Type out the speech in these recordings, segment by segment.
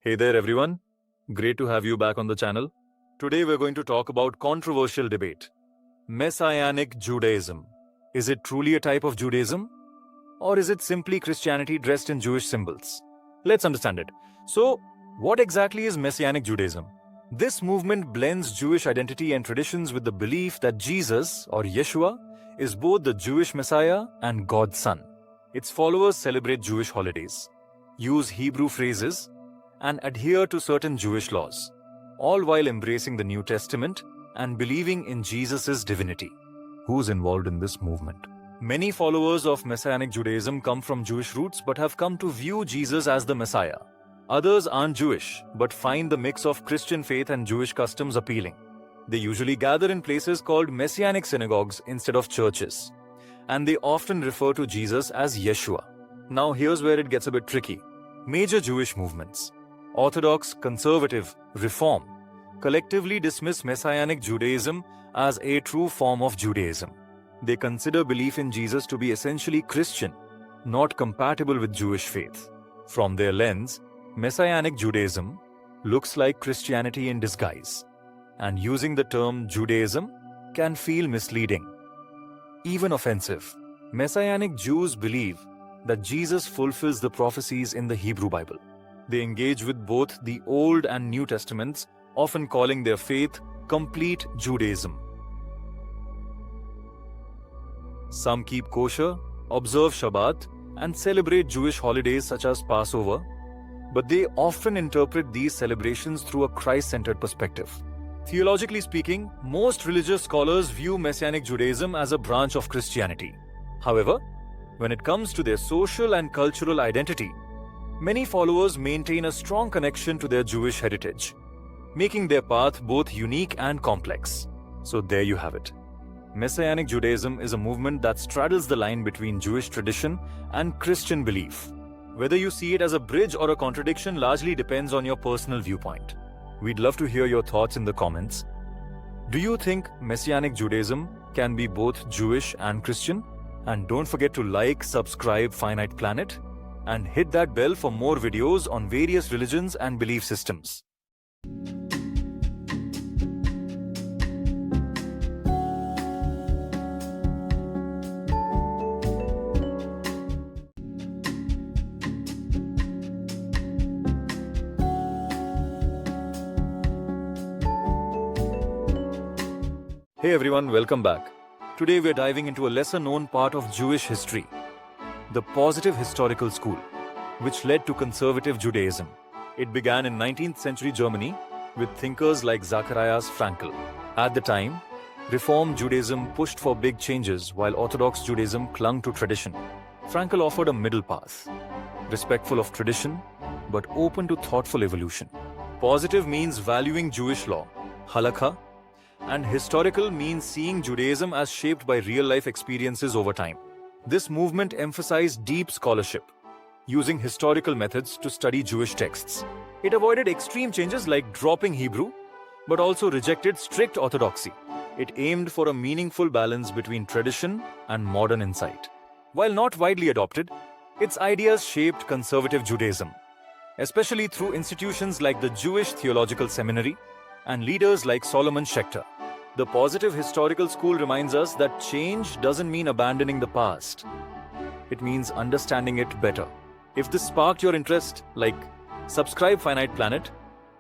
Hey there everyone, great to have you back on the channel. Today we're going to talk about controversial debate. Messianic Judaism. Is it truly a type of Judaism? Or is it simply Christianity dressed in Jewish symbols? Let's understand it. So, what exactly is Messianic Judaism? This movement blends Jewish identity and traditions with the belief that Jesus, or Yeshua, is both the Jewish Messiah and God's Son. Its followers celebrate Jewish holidays, use Hebrew phrases, and adhere to certain Jewish laws, all while embracing the New Testament and believing in Jesus' divinity. Who's involved in this movement? Many followers of Messianic Judaism come from Jewish roots but have come to view Jesus as the Messiah. Others aren't Jewish but find the mix of Christian faith and Jewish customs appealing. They usually gather in places called Messianic synagogues instead of churches, and they often refer to Jesus as Yeshua. Now here's where it gets a bit tricky. Major Jewish movements, Orthodox, Conservative, Reform, collectively dismiss Messianic Judaism as a true form of Judaism. They consider belief in Jesus to be essentially Christian, not compatible with Jewish faith. From their lens, Messianic Judaism looks like Christianity in disguise, and using the term Judaism can feel misleading, even offensive. Messianic Jews believe that Jesus fulfills the prophecies in the Hebrew Bible. They engage with both the Old and New Testaments, often calling their faith complete Judaism. Some keep kosher, observe Shabbat, and celebrate Jewish holidays such as Passover, but they often interpret these celebrations through a Christ-centered perspective. Theologically speaking, most religious scholars view Messianic Judaism as a branch of Christianity. However, when it comes to their social and cultural identity, many followers maintain a strong connection to their Jewish heritage, making their path both unique and complex. So there you have it. Messianic Judaism is a movement that straddles the line between Jewish tradition and Christian belief. Whether you see it as a bridge or a contradiction largely depends on your personal viewpoint. We'd love to hear your thoughts in the comments. Do you think Messianic Judaism can be both Jewish and Christian? And don't forget to like, subscribe Finite Planet, and hit that bell for more videos on various religions and belief systems. Hey everyone, welcome back. Today we're diving into a lesser known part of Jewish history, the Positive Historical School, which led to Conservative Judaism. It began in 19th century Germany with thinkers like Zacharias Frankl. At the time, Reform Judaism pushed for big changes while Orthodox Judaism clung to tradition. Frankl offered a middle path, respectful of tradition but open to thoughtful evolution. Positive means valuing Jewish law, Halakha, and historical means seeing Judaism as shaped by real-life experiences over time. This movement emphasized deep scholarship, using historical methods to study Jewish texts. It avoided extreme changes like dropping Hebrew, but also rejected strict orthodoxy. It aimed for a meaningful balance between tradition and modern insight. While not widely adopted, its ideas shaped conservative Judaism, especially through institutions like the Jewish Theological Seminary and leaders like Solomon Schechter. The Positive Historical School reminds us that change doesn't mean abandoning the past. It means understanding it better. If this sparked your interest, subscribe Finite Planet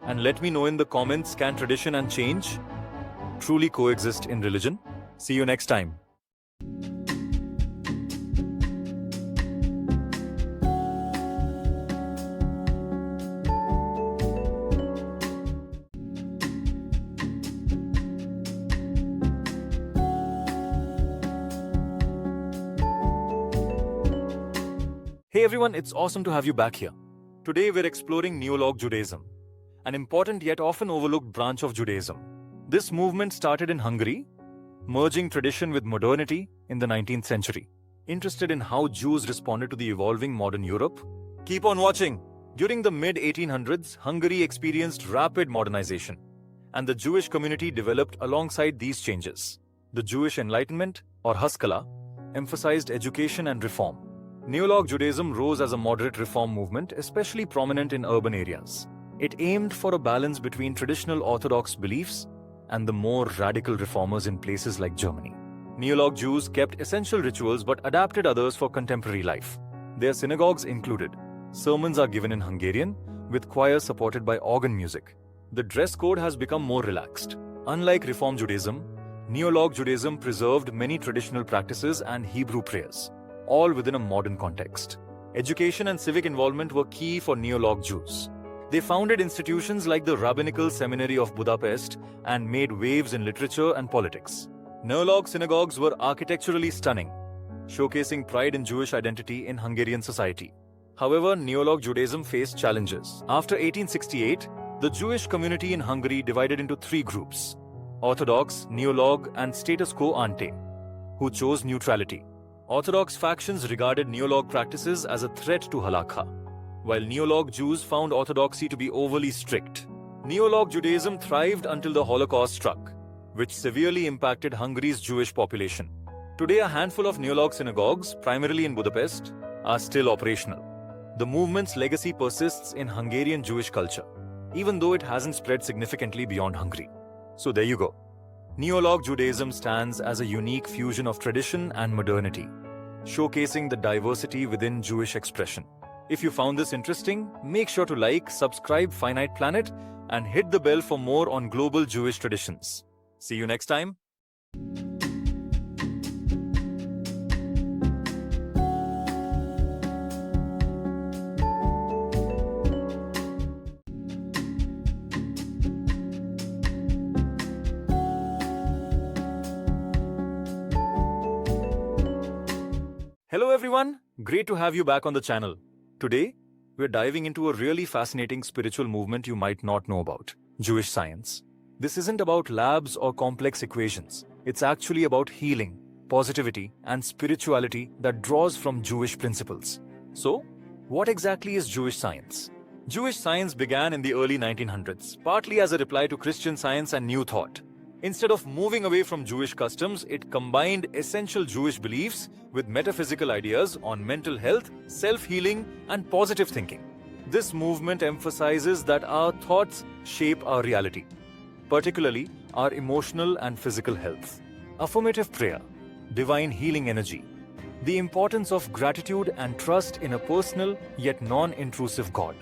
and let me know in the comments, can tradition and change truly coexist in religion? See you next time. Hey everyone, it's awesome to have you back here. Today we're exploring Renewal Judaism, an important yet often overlooked branch of Judaism. This movement started in Hungary, merging tradition with modernity in the 19th century. Interested in how Jews responded to the evolving modern Europe? Keep on watching! During the mid-1800s, Hungary experienced rapid modernization, and the Jewish community developed alongside these changes. The Jewish Enlightenment, or Haskalah, emphasized education and reform. Renewal Judaism rose as a moderate reform movement, especially prominent in urban areas. It aimed for a balance between traditional Orthodox beliefs and the more radical reformers in places like Germany. Neo-Log Jews kept essential rituals but adapted others for contemporary life. Their synagogues included sermons are given in Hungarian, with choirs supported by organ music. The dress code has become more relaxed. Unlike Reform Judaism, Neo-Log Judaism preserved many traditional practices and Hebrew prayers, all within a modern context. Education and civic involvement were key for Neo-Log Jews. They founded institutions like the Rabbinical Seminary of Budapest and made waves in literature and politics. Neo-Log synagogues were architecturally stunning, showcasing pride in Jewish identity in Hungarian society. However, Neo-Log Judaism faced challenges. After 1868, the Jewish community in Hungary divided into three groups: Orthodox, Neo-Log, and status quo ante, who chose neutrality. Orthodox factions regarded Neo-Log practices as a threat to Halakha, while Neo-Log Jews found orthodoxy to be overly strict. Neo-Log Judaism thrived until the Holocaust struck, which severely impacted Hungary's Jewish population. Today, a handful of Neo-Log synagogues, primarily in Budapest, are still operational. The movement's legacy persists in Hungarian Jewish culture, even though it hasn't spread significantly beyond Hungary. So there you go. Neo-Log Judaism stands as a unique fusion of tradition and modernity, showcasing the diversity within Jewish expression. If you found this interesting, make sure to like, subscribe Finite Planet, and hit the bell for more on global Jewish traditions. See you next time. Hello everyone, great to have you back on the channel. Today, we're diving into a really fascinating spiritual movement you might not know about: Jewish science. This isn't about labs or complex equations. It's actually about healing, positivity, and spirituality that draws from Jewish principles. So, what exactly is Jewish science? Jewish science began in the early 1900s, partly as a reply to Christian Science and New Thought. Instead of moving away from Jewish customs, it combined essential Jewish beliefs with metaphysical ideas on mental health, self-healing, and positive thinking. This movement emphasizes that our thoughts shape our reality, particularly our emotional and physical health. Affirmative prayer, divine healing energy, the importance of gratitude and trust in a personal yet non-intrusive God.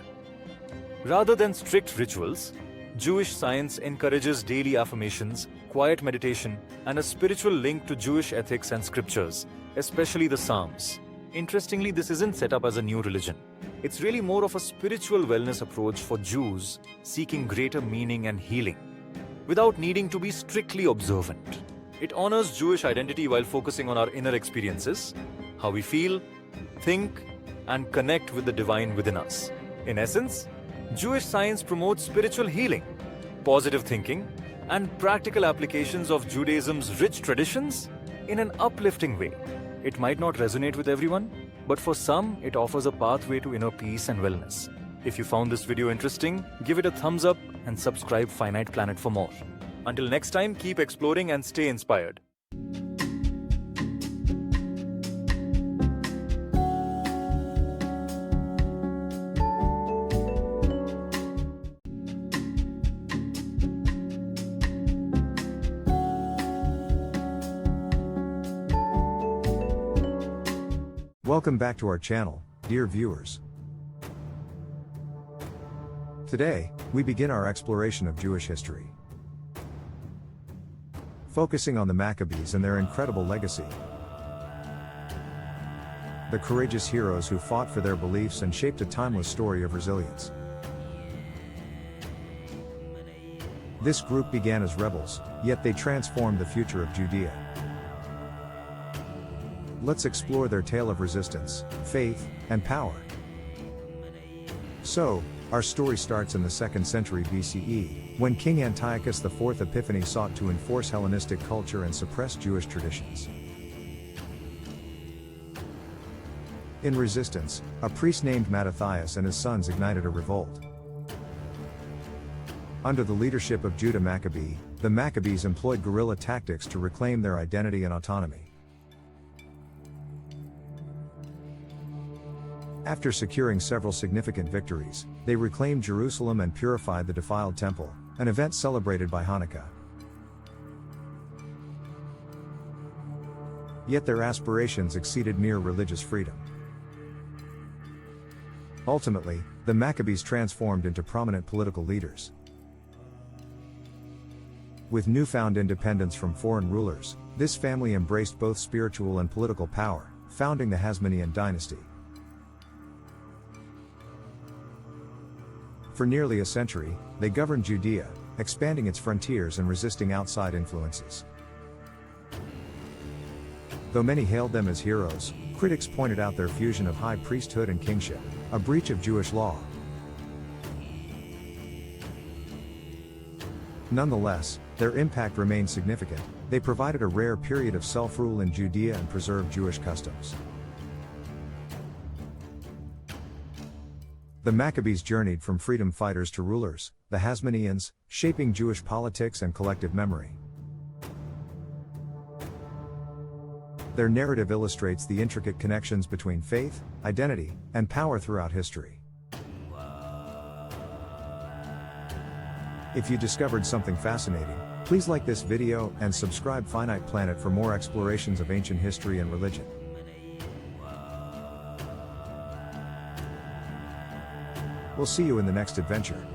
Rather than strict rituals, Jewish science encourages daily affirmations, quiet meditation, and a spiritual link to Jewish ethics and scriptures, especially the Psalms. Interestingly, this isn't set up as a new religion. It's really more of a spiritual wellness approach for Jews seeking greater meaning and healing, without needing to be strictly observant. It honors Jewish identity while focusing on our inner experiences, how we feel, think, and connect with the divine within us. In essence, Jewish science promotes spiritual healing, positive thinking, and practical applications of Judaism's rich traditions in an uplifting way. It might not resonate with everyone, but for some, it offers a pathway to inner peace and wellness. If you found this video interesting, give it a thumbs up and subscribe Finite Planet for more. Until next time, keep exploring and stay inspired. Welcome back to our channel, dear viewers. Today, we begin our exploration of Jewish history, focusing on the Maccabees and their incredible legacy. The courageous heroes who fought for their beliefs and shaped a timeless story of resilience. This group began as rebels, yet they transformed the future of Judea. Let's explore their tale of resistance, faith, and power. So, our story starts in the 2nd century BCE, when King Antiochus IV Epiphanes sought to enforce Hellenistic culture and suppress Jewish traditions. In resistance, a priest named Mattathias and his sons ignited a revolt. Under the leadership of Judah Maccabee, the Maccabees employed guerrilla tactics to reclaim their identity and autonomy. After securing several significant victories, they reclaimed Jerusalem and purified the defiled temple, an event celebrated by Hanukkah. Yet their aspirations exceeded mere religious freedom. Ultimately, the Maccabees transformed into prominent political leaders. With newfound independence from foreign rulers, this family embraced both spiritual and political power, founding the Hasmonean dynasty. For nearly a century, they governed Judea, expanding its frontiers and resisting outside influences. Though many hailed them as heroes, critics pointed out their fusion of high priesthood and kingship, a breach of Jewish law. Nonetheless, their impact remained significant. They provided a rare period of self-rule in Judea and preserved Jewish customs. The Maccabees journeyed from freedom fighters to rulers, the Hasmoneans, shaping Jewish politics and collective memory. Their narrative illustrates the intricate connections between faith, identity, and power throughout history. If you discovered something fascinating, please like this video and subscribe Finite Planet for more explorations of ancient history and religion. We'll see you in the next adventure.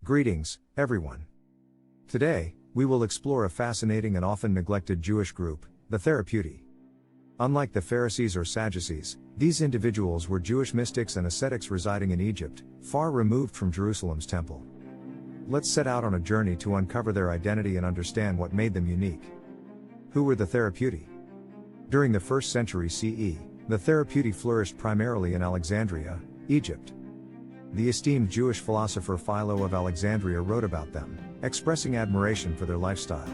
Greetings, everyone. Today, we will explore a fascinating and often neglected Jewish group, the Therapeuti. Unlike the Pharisees or Sadducees, these individuals were Jewish mystics and ascetics residing in Egypt, far removed from Jerusalem's temple. Let's set out on a journey to uncover their identity and understand what made them unique. Who were the Therapeuti? During the 1st century CE, the Therapeuti flourished primarily in Alexandria, Egypt. The esteemed Jewish philosopher Philo of Alexandria wrote about them, expressing admiration for their lifestyle.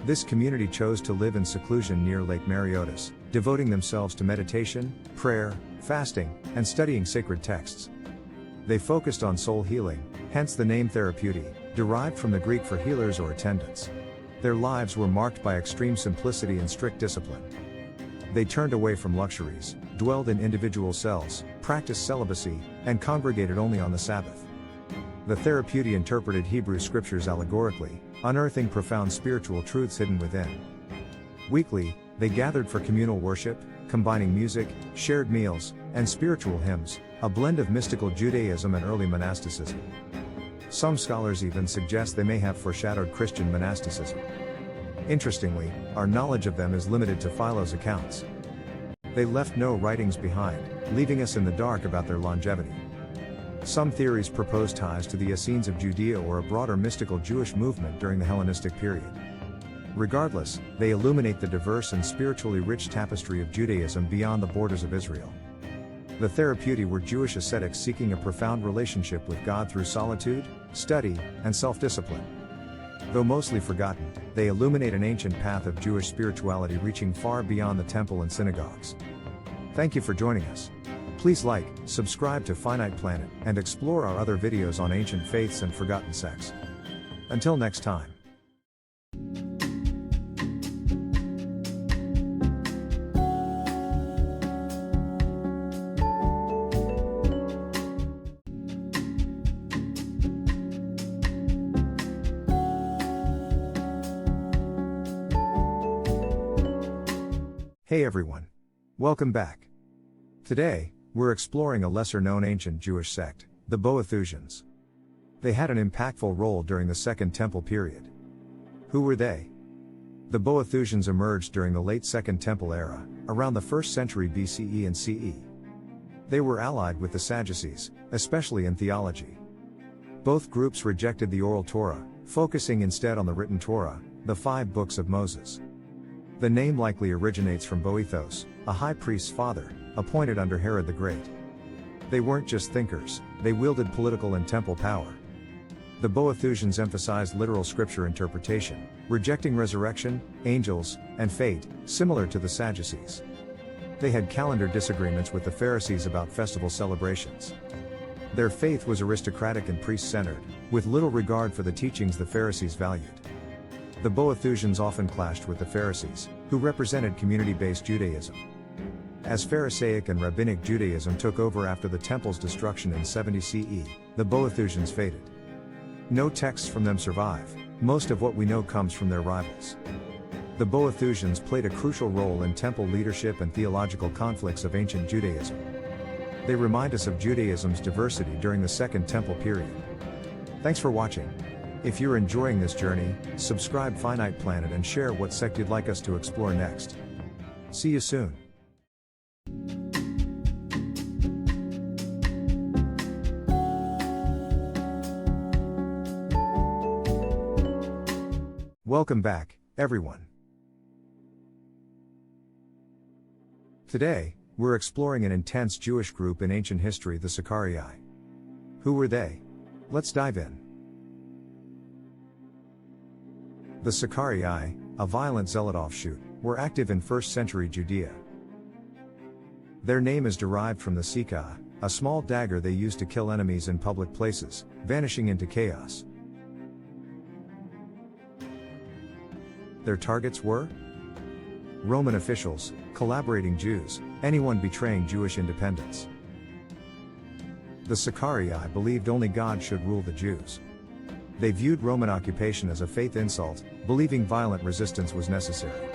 This community chose to live in seclusion near Lake Mareotis, devoting themselves to meditation, prayer, fasting, and studying sacred texts. They focused on soul healing, hence the name Therapeuti, derived from the Greek for healers or attendants. Their lives were marked by extreme simplicity and strict discipline. They turned away from luxuries, dwelled in individual cells, practiced celibacy, and congregated only on the Sabbath. The Therapeuti interpreted Hebrew scriptures allegorically, unearthing profound spiritual truths hidden within. Weekly, they gathered for communal worship, combining music, shared meals, and spiritual hymns, a blend of mystical Judaism and early monasticism. Some scholars even suggest they may have foreshadowed Christian monasticism. Interestingly, our knowledge of them is limited to Philo's accounts. They left no writings behind, leaving us in the dark about their longevity. Some theories propose ties to the Essenes of Judea or a broader mystical Jewish movement during the Hellenistic period. Regardless, they illuminate the diverse and spiritually rich tapestry of Judaism beyond the borders of Israel. The Therapeuti were Jewish ascetics seeking a profound relationship with God through solitude, study, and self-discipline. Though mostly forgotten, they illuminate an ancient path of Jewish spirituality reaching far beyond the temple and synagogues. Thank you for joining us. Please like, subscribe to Finite Planet, and explore our other videos on ancient faiths and forgotten sects. Until next time. Hey everyone. Welcome back. Today, we're exploring a lesser-known ancient Jewish sect, the Boethusians. They had an impactful role during the Second Temple period. Who were they? The Boethusians emerged during the late Second Temple era, around the 1st century BCE and CE. They were allied with the Sadducees, especially in theology. Both groups rejected the oral Torah, focusing instead on the written Torah, the 5 books of Moses. The name likely originates from Boethos, a high priest's father, appointed under Herod the Great. They weren't just thinkers, they wielded political and temple power. The Boethusians emphasized literal scripture interpretation, rejecting resurrection, angels, and fate, similar to the Sadducees. They had calendar disagreements with the Pharisees about festival celebrations. Their faith was aristocratic and priest-centered, with little regard for the teachings the Pharisees valued. The Boethusians often clashed with the Pharisees, who represented community-based Judaism. As Pharisaic and Rabbinic Judaism took over after the temple's destruction in 70 CE, the Boethusians faded. No texts from them survive, most of what we know comes from their rivals. The Boethusians played a crucial role in temple leadership and theological conflicts of ancient Judaism. They remind us of Judaism's diversity during the Second Temple period. Thanks for watching. If you're enjoying this journey, subscribe Finite Planet and share what sect you'd like us to explore next. See you soon. Welcome back, everyone. Today, we're exploring an intense Jewish group in ancient history, the Sicarii. Who were they? Let's dive in. The Sicarii, a violent zealot offshoot, were active in 1st century Judea. Their name is derived from the Sika, a small dagger they used to kill enemies in public places, vanishing into chaos. Their targets were Roman officials, collaborating Jews, anyone betraying Jewish independence. The Sicarii believed only God should rule the Jews. They viewed Roman occupation as a faith insult, believing violent resistance was necessary.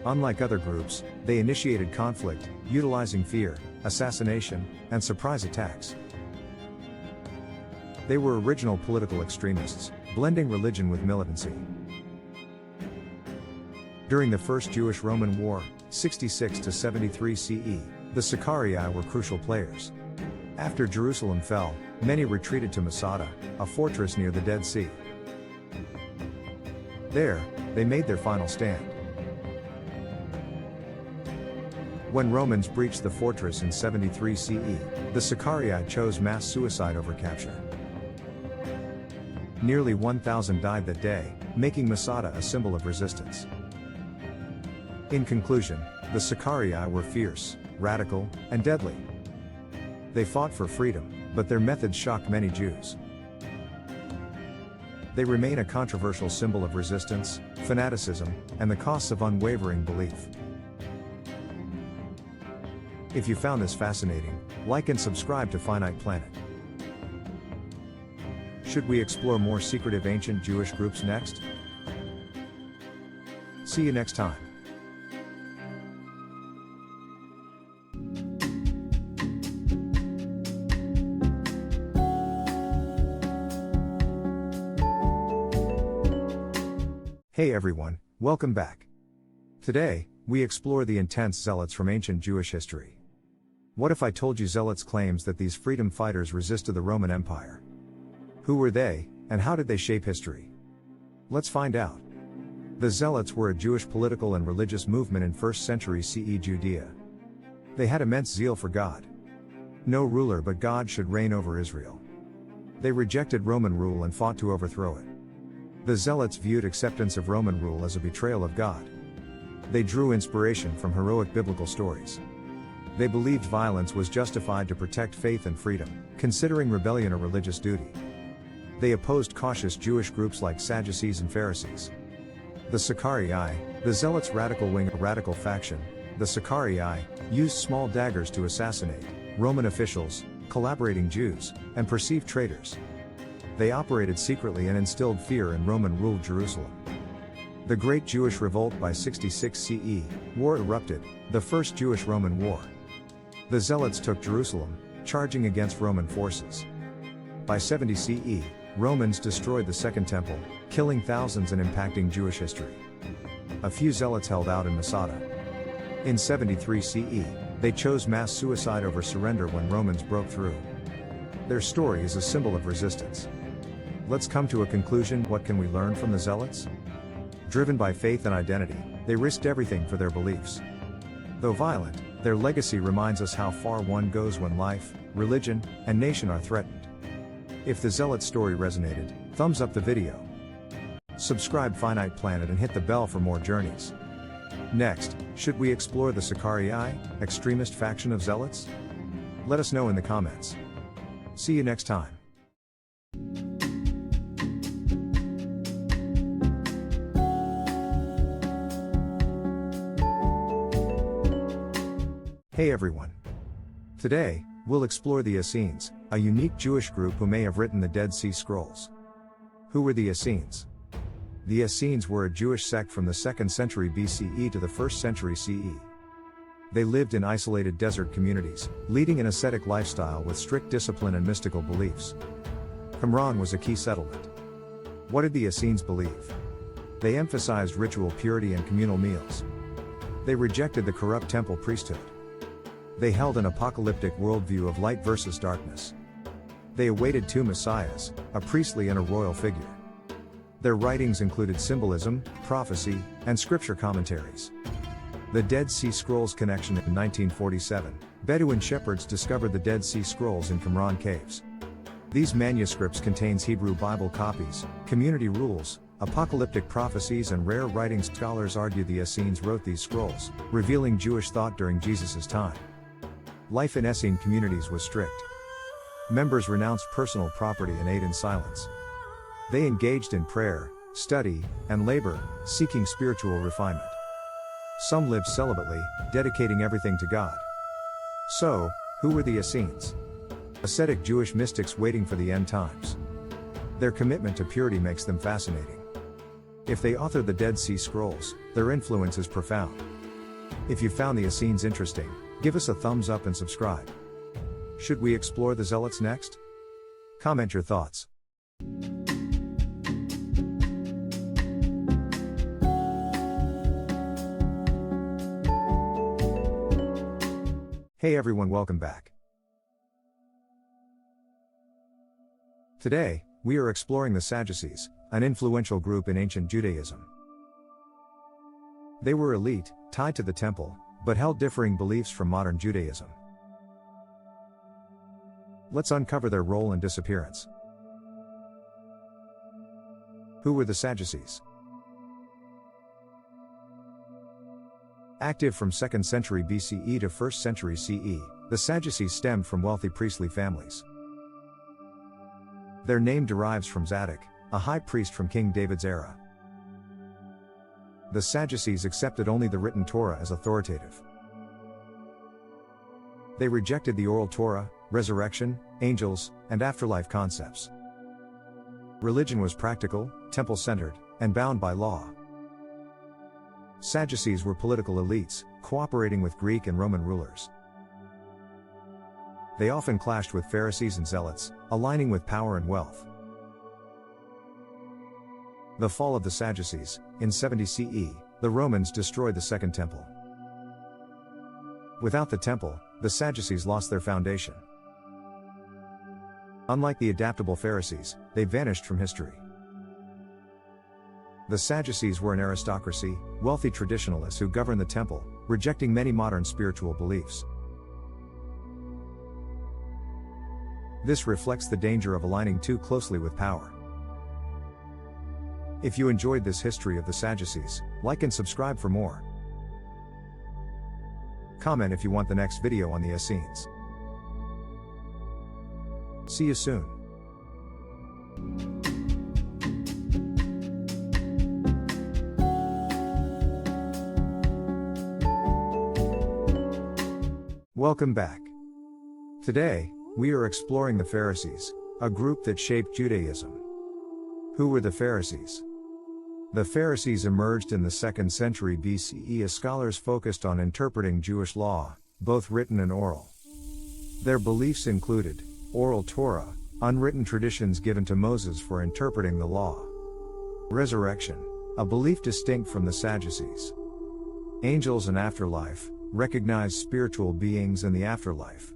Unlike other groups, they initiated conflict, utilizing fear, assassination, and surprise attacks. They were original political extremists, blending religion with militancy. During the First Jewish-Roman War, 66 to 73 CE, the Sicarii were crucial players. After Jerusalem fell, many retreated to Masada, a fortress near the Dead Sea. There, they made their final stand. When Romans breached the fortress in 73 CE, the Sicarii chose mass suicide over capture. Nearly 1,000 died that day, making Masada a symbol of resistance. In conclusion, the Sicarii were fierce, radical, and deadly. They fought for freedom, but their methods shocked many Jews. They remain a controversial symbol of resistance, fanaticism, and the costs of unwavering belief. If you found this fascinating, like and subscribe to Finite Planet. Should we explore more secretive ancient Jewish groups next? See you next time. Hey everyone, welcome back. Today, we explore the intense zealots from ancient Jewish history. What if I told you zealots claims that these freedom fighters resisted the Roman Empire? Who were they, and how did they shape history? Let's find out. The Zealots were a Jewish political and religious movement in 1st century CE Judea. They had immense zeal for God. No ruler but God should reign over Israel. They rejected Roman rule and fought to overthrow it. The Zealots viewed acceptance of Roman rule as a betrayal of God. They drew inspiration from heroic biblical stories. They believed violence was justified to protect faith and freedom, considering rebellion a religious duty. They opposed cautious Jewish groups like Sadducees and Pharisees. The Sicarii, the Zealots' radical wing, a radical faction, the Sicarii used small daggers to assassinate Roman officials, collaborating Jews, and perceived traitors. They operated secretly and instilled fear in Roman-ruled Jerusalem. The Great Jewish Revolt by 66 CE, war erupted, the First Jewish-Roman War. The Zealots took Jerusalem, charging against Roman forces. By 70 CE, Romans destroyed the Second Temple, killing thousands and impacting Jewish history. A few Zealots held out in Masada. In 73 CE, they chose mass suicide over surrender when Romans broke through. Their story is a symbol of resistance. Let's come to a conclusion. What can we learn from the Zealots? Driven by faith and identity, they risked everything for their beliefs. Though violent, their legacy reminds us how far one goes when life, religion, and nation are threatened. If the Zealot story resonated, thumbs up the video. Subscribe Finite Planet and hit the bell for more journeys. Next, should we explore the Sicarii, extremist faction of Zealots? Let us know in the comments. See you next time. Hey everyone. Today, we'll explore the Essenes, a unique Jewish group who may have written the Dead Sea Scrolls. Who were the Essenes? The Essenes were a Jewish sect from the 2nd century BCE to the 1st century CE. They lived in isolated desert communities, leading an ascetic lifestyle with strict discipline and mystical beliefs. Qumran was a key settlement. What did the Essenes believe? They emphasized ritual purity and communal meals. They rejected the corrupt temple priesthood. They held an apocalyptic worldview of light versus darkness. They awaited two messiahs, a priestly and a royal figure. Their writings included symbolism, prophecy, and scripture commentaries. The Dead Sea Scrolls connection. In 1947, Bedouin shepherds discovered the Dead Sea Scrolls in Qumran caves. These manuscripts contains Hebrew Bible copies, community rules, apocalyptic prophecies and rare writings. Scholars argue the Essenes wrote these scrolls, revealing Jewish thought during Jesus' time. Life in Essene communities was strict. Members renounced personal property and ate in silence. They engaged in prayer, study, and labor, seeking spiritual refinement. Some lived celibately, dedicating everything to God. So, who were the Essenes? Ascetic Jewish mystics waiting for the end times. Their commitment to purity makes them fascinating. If they authored the Dead Sea Scrolls, their influence is profound. If you found the Essenes interesting, give us a thumbs up and subscribe. Should we explore the Zealots next? Comment your thoughts. Hey everyone, welcome back. Today, we are exploring the Sadducees, an influential group in ancient Judaism. They were elite, tied to the temple, but held differing beliefs from modern Judaism. Let's uncover their role and disappearance. Who were the Sadducees? Active from 2nd century BCE to 1st century CE, the Sadducees stemmed from wealthy priestly families. Their name derives from Zadok, a high priest from King David's era. The Sadducees accepted only the written Torah as authoritative. They rejected the oral Torah, resurrection, angels, and afterlife concepts. Religion was practical, temple-centered, and bound by law. Sadducees were political elites, cooperating with Greek and Roman rulers. They often clashed with Pharisees and Zealots, aligning with power and wealth. The fall of the Sadducees. In 70 CE, the Romans destroyed the Second Temple. Without the temple, the Sadducees lost their foundation. Unlike the adaptable Pharisees, they vanished from history. The Sadducees were an aristocracy, wealthy traditionalists who governed the temple, rejecting many modern spiritual beliefs. This reflects the danger of aligning too closely with power. If you enjoyed this history of the Sadducees, like and subscribe for more. Comment if you want the next video on the Essenes. See you soon. Welcome back. Today, we are exploring the Pharisees, a group that shaped Judaism. Who were the Pharisees? The Pharisees emerged in the 2nd century BCE as scholars focused on interpreting Jewish law, both written and oral. Their beliefs included oral Torah, unwritten traditions given to Moses for interpreting the law. Resurrection, a belief distinct from the Sadducees. Angels and afterlife, recognized spiritual beings in the afterlife.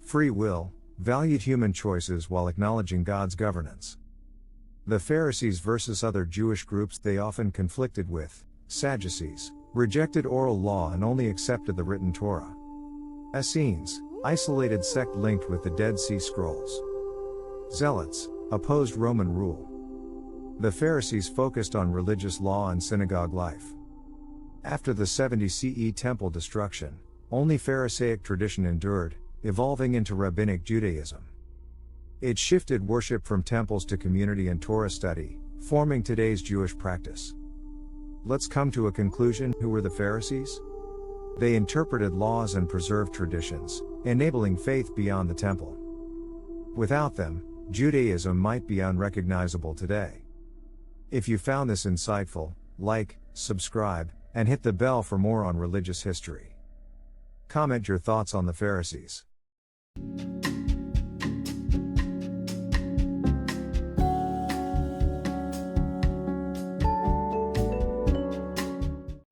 Free will, valued human choices while acknowledging God's governance. The Pharisees versus other Jewish groups they often conflicted with. Sadducees rejected oral law and only accepted the written Torah. Essenes, isolated sect linked with the Dead Sea Scrolls. Zealots opposed Roman rule. The Pharisees focused on religious law and synagogue life. After the 70 CE temple destruction, only Pharisaic tradition endured, evolving into Rabbinic Judaism. It shifted worship from temples to community and Torah study, forming today's Jewish practice. Let's come to a conclusion. Who were the Pharisees? They interpreted laws and preserved traditions, enabling faith beyond the temple. Without them, Judaism might be unrecognizable today. If you found this insightful, like, subscribe, and hit the bell for more on religious history. Comment your thoughts on the Pharisees.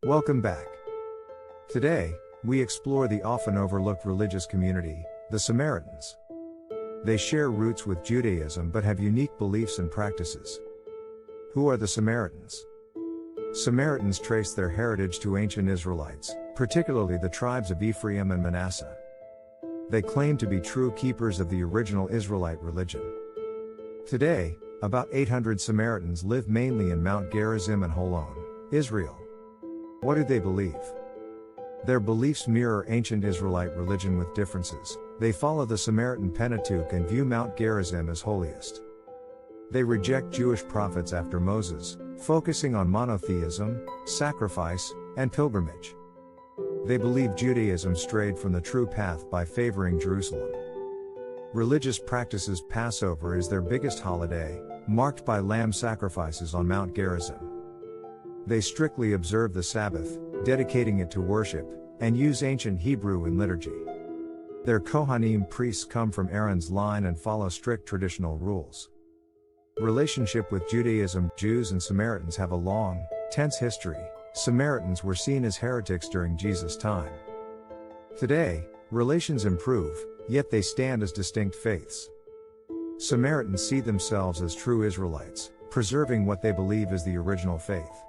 Welcome back. Today, we explore the often overlooked religious community, the Samaritans. They share roots with Judaism but have unique beliefs and practices. Who are the Samaritans? Samaritans trace their heritage to ancient Israelites, particularly the tribes of Ephraim and Manasseh. They claim to be true keepers of the original Israelite religion. Today, about 800 Samaritans live mainly in Mount Gerizim and Holon, Israel. What do they believe? Their beliefs mirror ancient Israelite religion with differences. They follow the Samaritan Pentateuch and view Mount Gerizim as holiest. They reject Jewish prophets after Moses, focusing on monotheism, sacrifice, and pilgrimage. They believe Judaism strayed from the true path by favoring Jerusalem. Religious practices. Passover is their biggest holiday, marked by lamb sacrifices on Mount Gerizim. They strictly observe the Sabbath, dedicating it to worship, and use ancient Hebrew in liturgy. Their Kohanim priests come from Aaron's line and follow strict traditional rules. Relationship with Judaism. Jews and Samaritans have a long, tense history. Samaritans were seen as heretics during Jesus' time. Today, relations improve, yet they stand as distinct faiths. Samaritans see themselves as true Israelites, preserving what they believe is the original faith.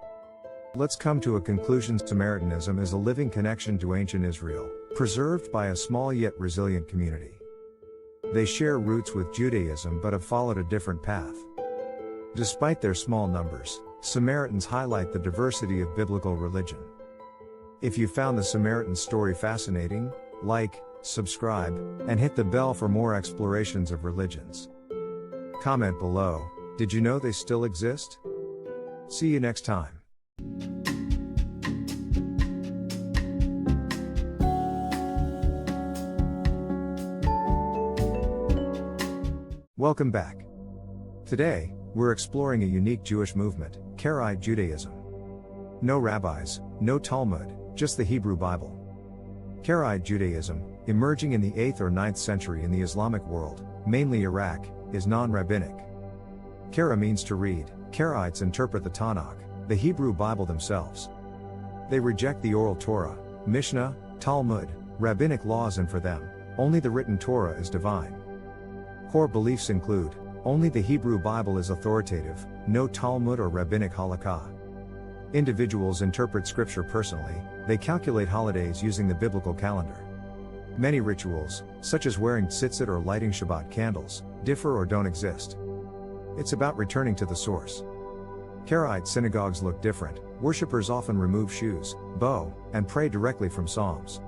Let's come to a conclusion. Samaritanism is a living connection to ancient Israel, preserved by a small yet resilient community. They share roots with Judaism but have followed a different path. Despite their small numbers, Samaritans highlight the diversity of biblical religion. If you found the Samaritan story fascinating, like, subscribe, and hit the bell for more explorations of religions. Comment below, did you know they still exist? See you next time. Welcome back. Today, we're exploring a unique Jewish movement, Karaite Judaism. No rabbis, no Talmud, just the Hebrew Bible. Karaite Judaism, emerging in the 8th or 9th century in the Islamic world, mainly Iraq, is non-Rabbinic. Kara means to read. Karaites interpret the Tanakh, the Hebrew Bible themselves. They reject the oral Torah, Mishnah, Talmud, rabbinic laws, and for them, only the written Torah is divine. Core beliefs include, only the Hebrew Bible is authoritative, no Talmud or rabbinic Halakha. Individuals interpret scripture personally, they calculate holidays using the biblical calendar. Many rituals, such as wearing tzitzit or lighting Shabbat candles, differ or don't exist. It's about returning to the source. Karaite synagogues look different. Worshippers often remove shoes, bow, and pray directly from Psalms.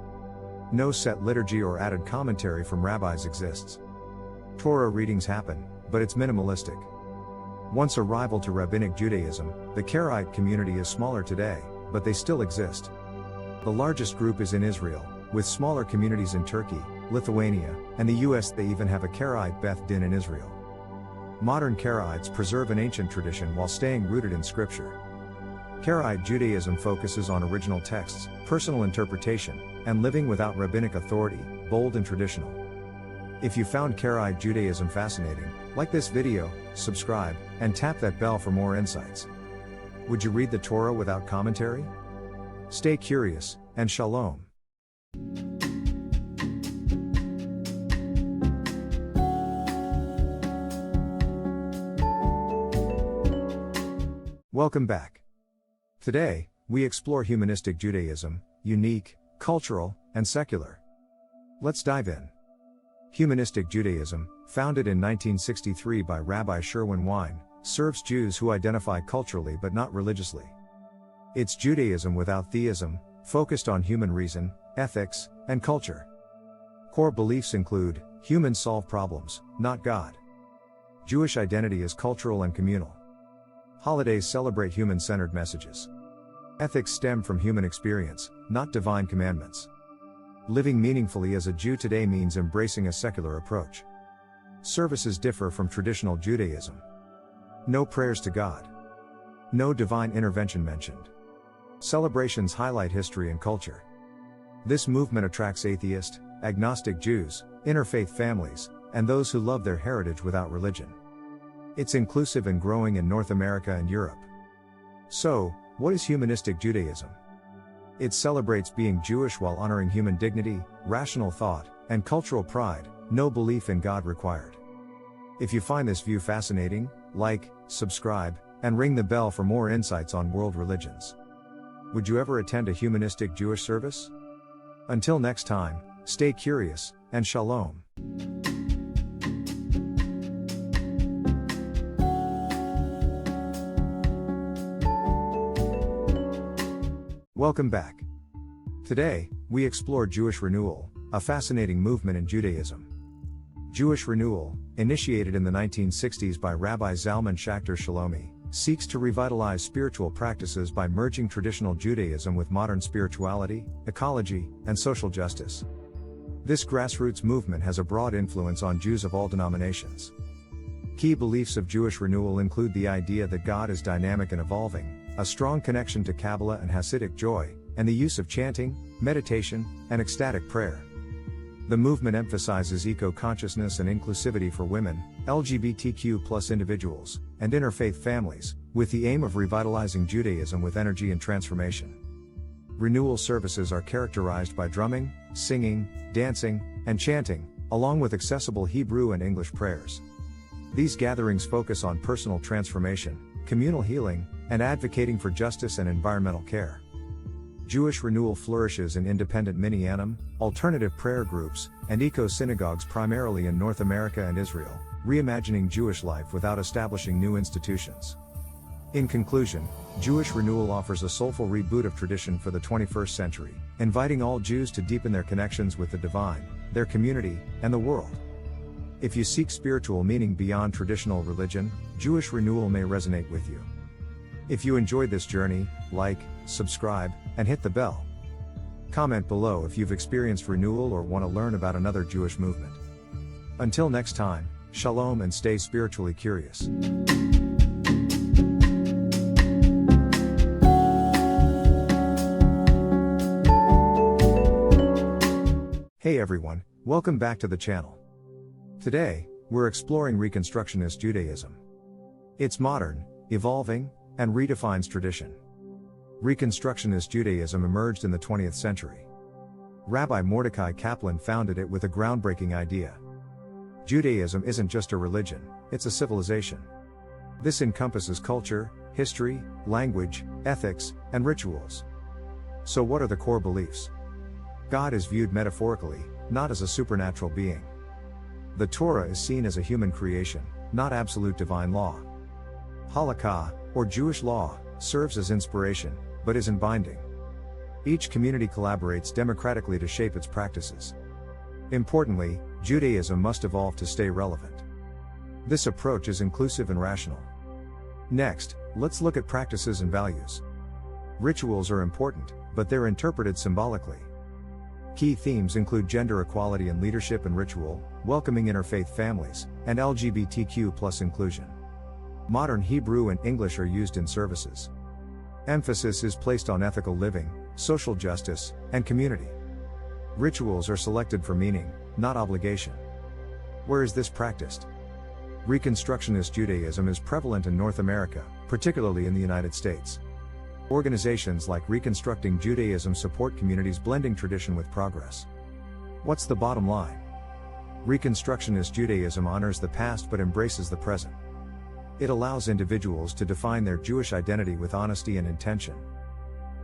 No set liturgy or added commentary from rabbis exists. Torah readings happen, but it's minimalistic. Once a rival to Rabbinic Judaism, the Karaite community is smaller today, but they still exist. The largest group is in Israel, with smaller communities in Turkey, Lithuania, and the US. They even have a Karaite Beth Din in Israel. Modern Karaites preserve an ancient tradition while staying rooted in scripture. Karaite Judaism focuses on original texts, personal interpretation, and living without rabbinic authority, bold and traditional. If you found Karaite Judaism fascinating, like this video, subscribe, and tap that bell for more insights. Would you read the Torah without commentary? Stay curious, and shalom. Welcome back. Today, we explore Humanistic Judaism, unique, cultural, and secular. Let's dive in. Humanistic Judaism, founded in 1963 by Rabbi Sherwin Wein, serves Jews who identify culturally but not religiously. It's Judaism without theism, focused on human reason, ethics, and culture. Core beliefs include, humans solve problems, not God. Jewish identity is cultural and communal. Holidays celebrate human-centered messages. Ethics stem from human experience, not divine commandments. Living meaningfully as a Jew today means embracing a secular approach. Services differ from traditional Judaism. No prayers to God. No divine intervention mentioned. Celebrations highlight history and culture. This movement attracts atheist, agnostic Jews, interfaith families, and those who love their heritage without religion. It's inclusive and growing in North America and Europe. So, what is Humanistic Judaism? It celebrates being Jewish while honoring human dignity, rational thought, and cultural pride, no belief in God required. If you find this view fascinating, like, subscribe, and ring the bell for more insights on world religions. Would you ever attend a humanistic Jewish service? Until next time, stay curious, and shalom. Welcome back. Today, we explore Jewish Renewal, a fascinating movement in Judaism. Jewish Renewal, initiated in the 1960s by Rabbi Zalman Schachter Shalomi, seeks to revitalize spiritual practices by merging traditional Judaism with modern spirituality, ecology, and social justice. This grassroots movement has a broad influence on Jews of all denominations. Key beliefs of Jewish Renewal include the idea that God is dynamic and evolving, a strong connection to Kabbalah and Hasidic joy, and the use of chanting, meditation, and ecstatic prayer. The movement emphasizes eco-consciousness and inclusivity for women, LGBTQ+ individuals, and interfaith families, with the aim of revitalizing Judaism with energy and transformation. Renewal services are characterized by drumming, singing, dancing, and chanting, along with accessible Hebrew and English prayers. These gatherings focus on personal transformation, communal healing, and advocating for justice and environmental care. Jewish Renewal flourishes in independent minyanim, alternative prayer groups, and eco-synagogues primarily in North America and Israel, reimagining Jewish life without establishing new institutions. In conclusion, Jewish Renewal offers a soulful reboot of tradition for the 21st century, inviting all Jews to deepen their connections with the divine, their community, and the world. If you seek spiritual meaning beyond traditional religion, Jewish Renewal may resonate with you. If you enjoyed this journey, like, subscribe, and hit the bell. Comment below if you've experienced renewal or want to learn about another Jewish movement. Until next time, shalom and stay spiritually curious. Hey everyone, welcome back to the channel. Today, we're exploring Reconstructionist Judaism. It's modern, evolving, and redefines tradition. Reconstructionist Judaism emerged in the 20th century. Rabbi Mordecai Kaplan founded it with a groundbreaking idea. Judaism isn't just a religion, it's a civilization. This encompasses culture, history, language, ethics, and rituals. So what are the core beliefs? God is viewed metaphorically, not as a supernatural being. The Torah is seen as a human creation, not absolute divine law. Halakha, or Jewish law, serves as inspiration, but isn't binding. Each community collaborates democratically to shape its practices. Importantly, Judaism must evolve to stay relevant. This approach is inclusive and rational. Next, let's look at practices and values. Rituals are important, but they're interpreted symbolically. Key themes include gender equality and leadership and ritual, welcoming interfaith families, and LGBTQ+ inclusion. Modern Hebrew and English are used in services. Emphasis is placed on ethical living, social justice, and community. Rituals are selected for meaning, not obligation. Where is this practiced? Reconstructionist Judaism is prevalent in North America, particularly in the United States. Organizations like Reconstructing Judaism support communities blending tradition with progress. What's the bottom line? Reconstructionist Judaism honors the past but embraces the present. It allows individuals to define their Jewish identity with honesty and intention.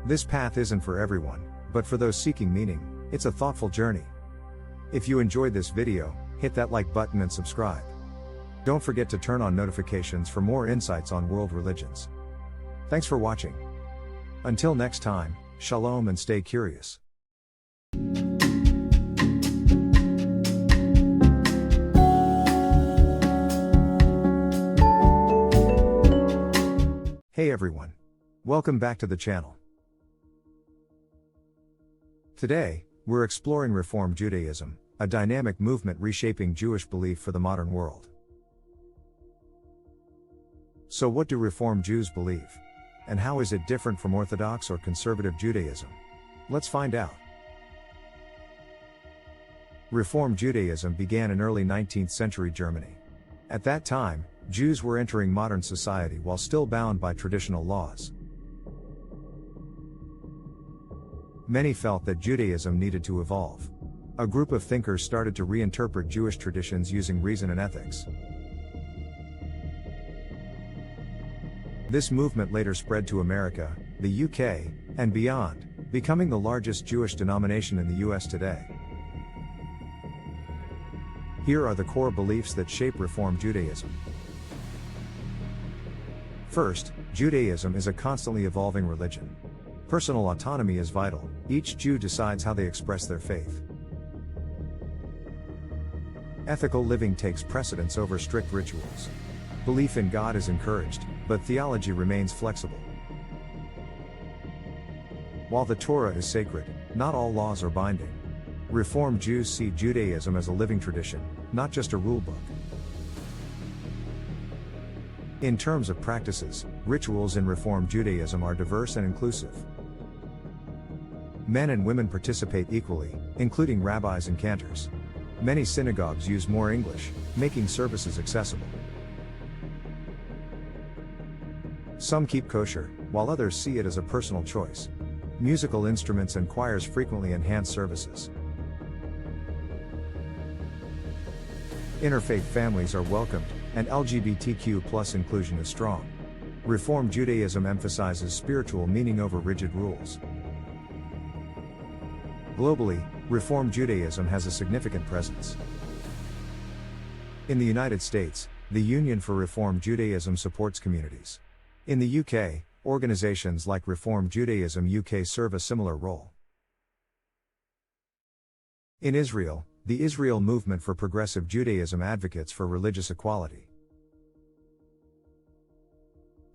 This path isn't for everyone, but for those seeking meaning, it's a thoughtful journey. If you enjoyed this video, hit that like button and subscribe. Don't forget to turn on notifications for more insights on world religions. Thanks for watching. Until next time, shalom and stay curious. Hey everyone. Welcome back to the channel. Today, we're exploring Reform Judaism, a dynamic movement reshaping Jewish belief for the modern world. So what do Reform Jews believe? And how is it different from Orthodox or conservative Judaism? Let's find out. Reform Judaism began in early 19th century Germany. At that time, Jews were entering modern society while still bound by traditional laws. Many felt that Judaism needed to evolve. A group of thinkers started to reinterpret Jewish traditions using reason and ethics. This movement later spread to America, the UK, and beyond, becoming the largest Jewish denomination in the US today. Here are the core beliefs that shape Reform Judaism. First, Judaism is a constantly evolving religion. Personal autonomy is vital. Each Jew decides how they express their faith. Ethical living takes precedence over strict rituals. Belief in God is encouraged, but theology remains flexible. While the Torah is sacred, not all laws are binding. Reform Jews see Judaism as a living tradition, not just a rulebook. In terms of practices, rituals in Reform Judaism are diverse and inclusive. Men and women participate equally, including rabbis and cantors. Many synagogues use more English, making services accessible. Some keep kosher, while others see it as a personal choice. Musical instruments and choirs frequently enhance services. Interfaith families are welcomed, and LGBTQ+ inclusion is strong. Reform Judaism emphasizes spiritual meaning over rigid rules. Globally, Reform Judaism has a significant presence. In the United States, the Union for Reform Judaism supports communities. In the UK, organizations like Reform Judaism UK serve a similar role. In Israel, the Israel Movement for Progressive Judaism advocates for religious equality.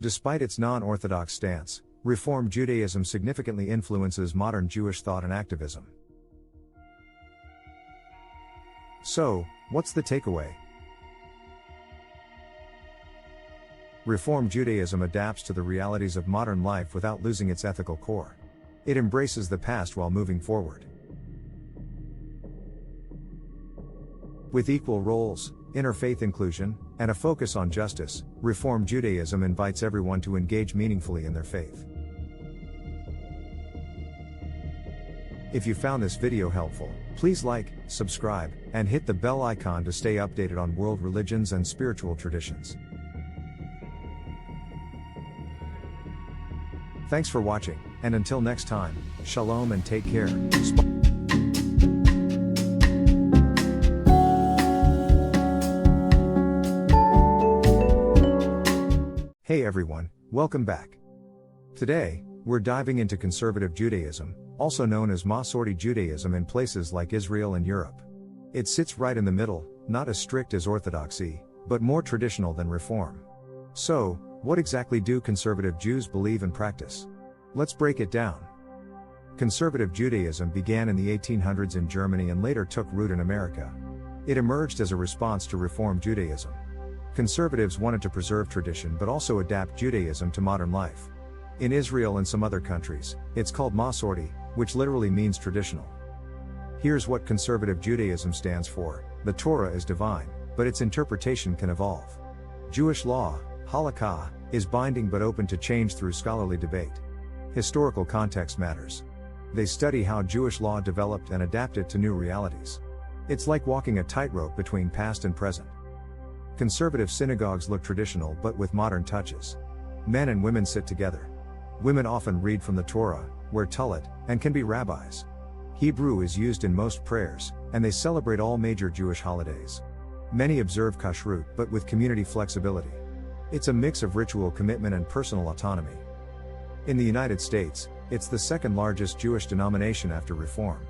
Despite its non-Orthodox stance, Reform Judaism significantly influences modern Jewish thought and activism. So, what's the takeaway? Reform Judaism adapts to the realities of modern life without losing its ethical core. It embraces the past while moving forward. With equal roles, interfaith inclusion, and a focus on justice, Reform Judaism invites everyone to engage meaningfully in their faith. If you found this video helpful, please like, subscribe, and hit the bell icon to stay updated on world religions and spiritual traditions. Thanks for watching, and until next time, shalom and take care. Hey everyone, welcome back. Today, we're diving into conservative Judaism, also known as Masorti Judaism in places like Israel and Europe. It sits right in the middle, not as strict as Orthodoxy, but more traditional than Reform. So, what exactly do conservative Jews believe and practice? Let's break it down. Conservative Judaism began in the 1800s in Germany and later took root in America. It emerged as a response to Reform Judaism. Conservatives wanted to preserve tradition but also adapt Judaism to modern life. In Israel and some other countries, it's called Masorti, which literally means traditional. Here's what conservative Judaism stands for: the Torah is divine, but its interpretation can evolve. Jewish law, Halakha, is binding but open to change through scholarly debate. Historical context matters. They study how Jewish law developed and adapt it to new realities. It's like walking a tightrope between past and present. Conservative synagogues look traditional but with modern touches. Men and women sit together. Women often read from the Torah, wear tallit, and can be rabbis. Hebrew is used in most prayers, and they celebrate all major Jewish holidays. Many observe kashrut, but with community flexibility. It's a mix of ritual commitment and personal autonomy. In the United States, it's the second largest Jewish denomination after Reform.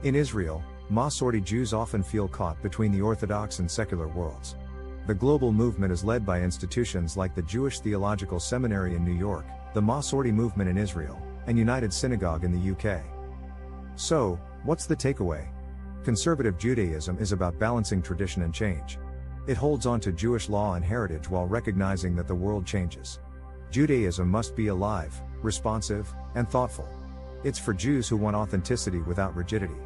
In Israel, Masorti Jews often feel caught between the Orthodox and secular worlds. The global movement is led by institutions like the Jewish Theological Seminary in New York, the Masorti movement in Israel, and United Synagogue in the UK. So, what's the takeaway? Conservative Judaism is about balancing tradition and change. It holds on to Jewish law and heritage while recognizing that the world changes. Judaism must be alive, responsive, and thoughtful. It's for Jews who want authenticity without rigidity.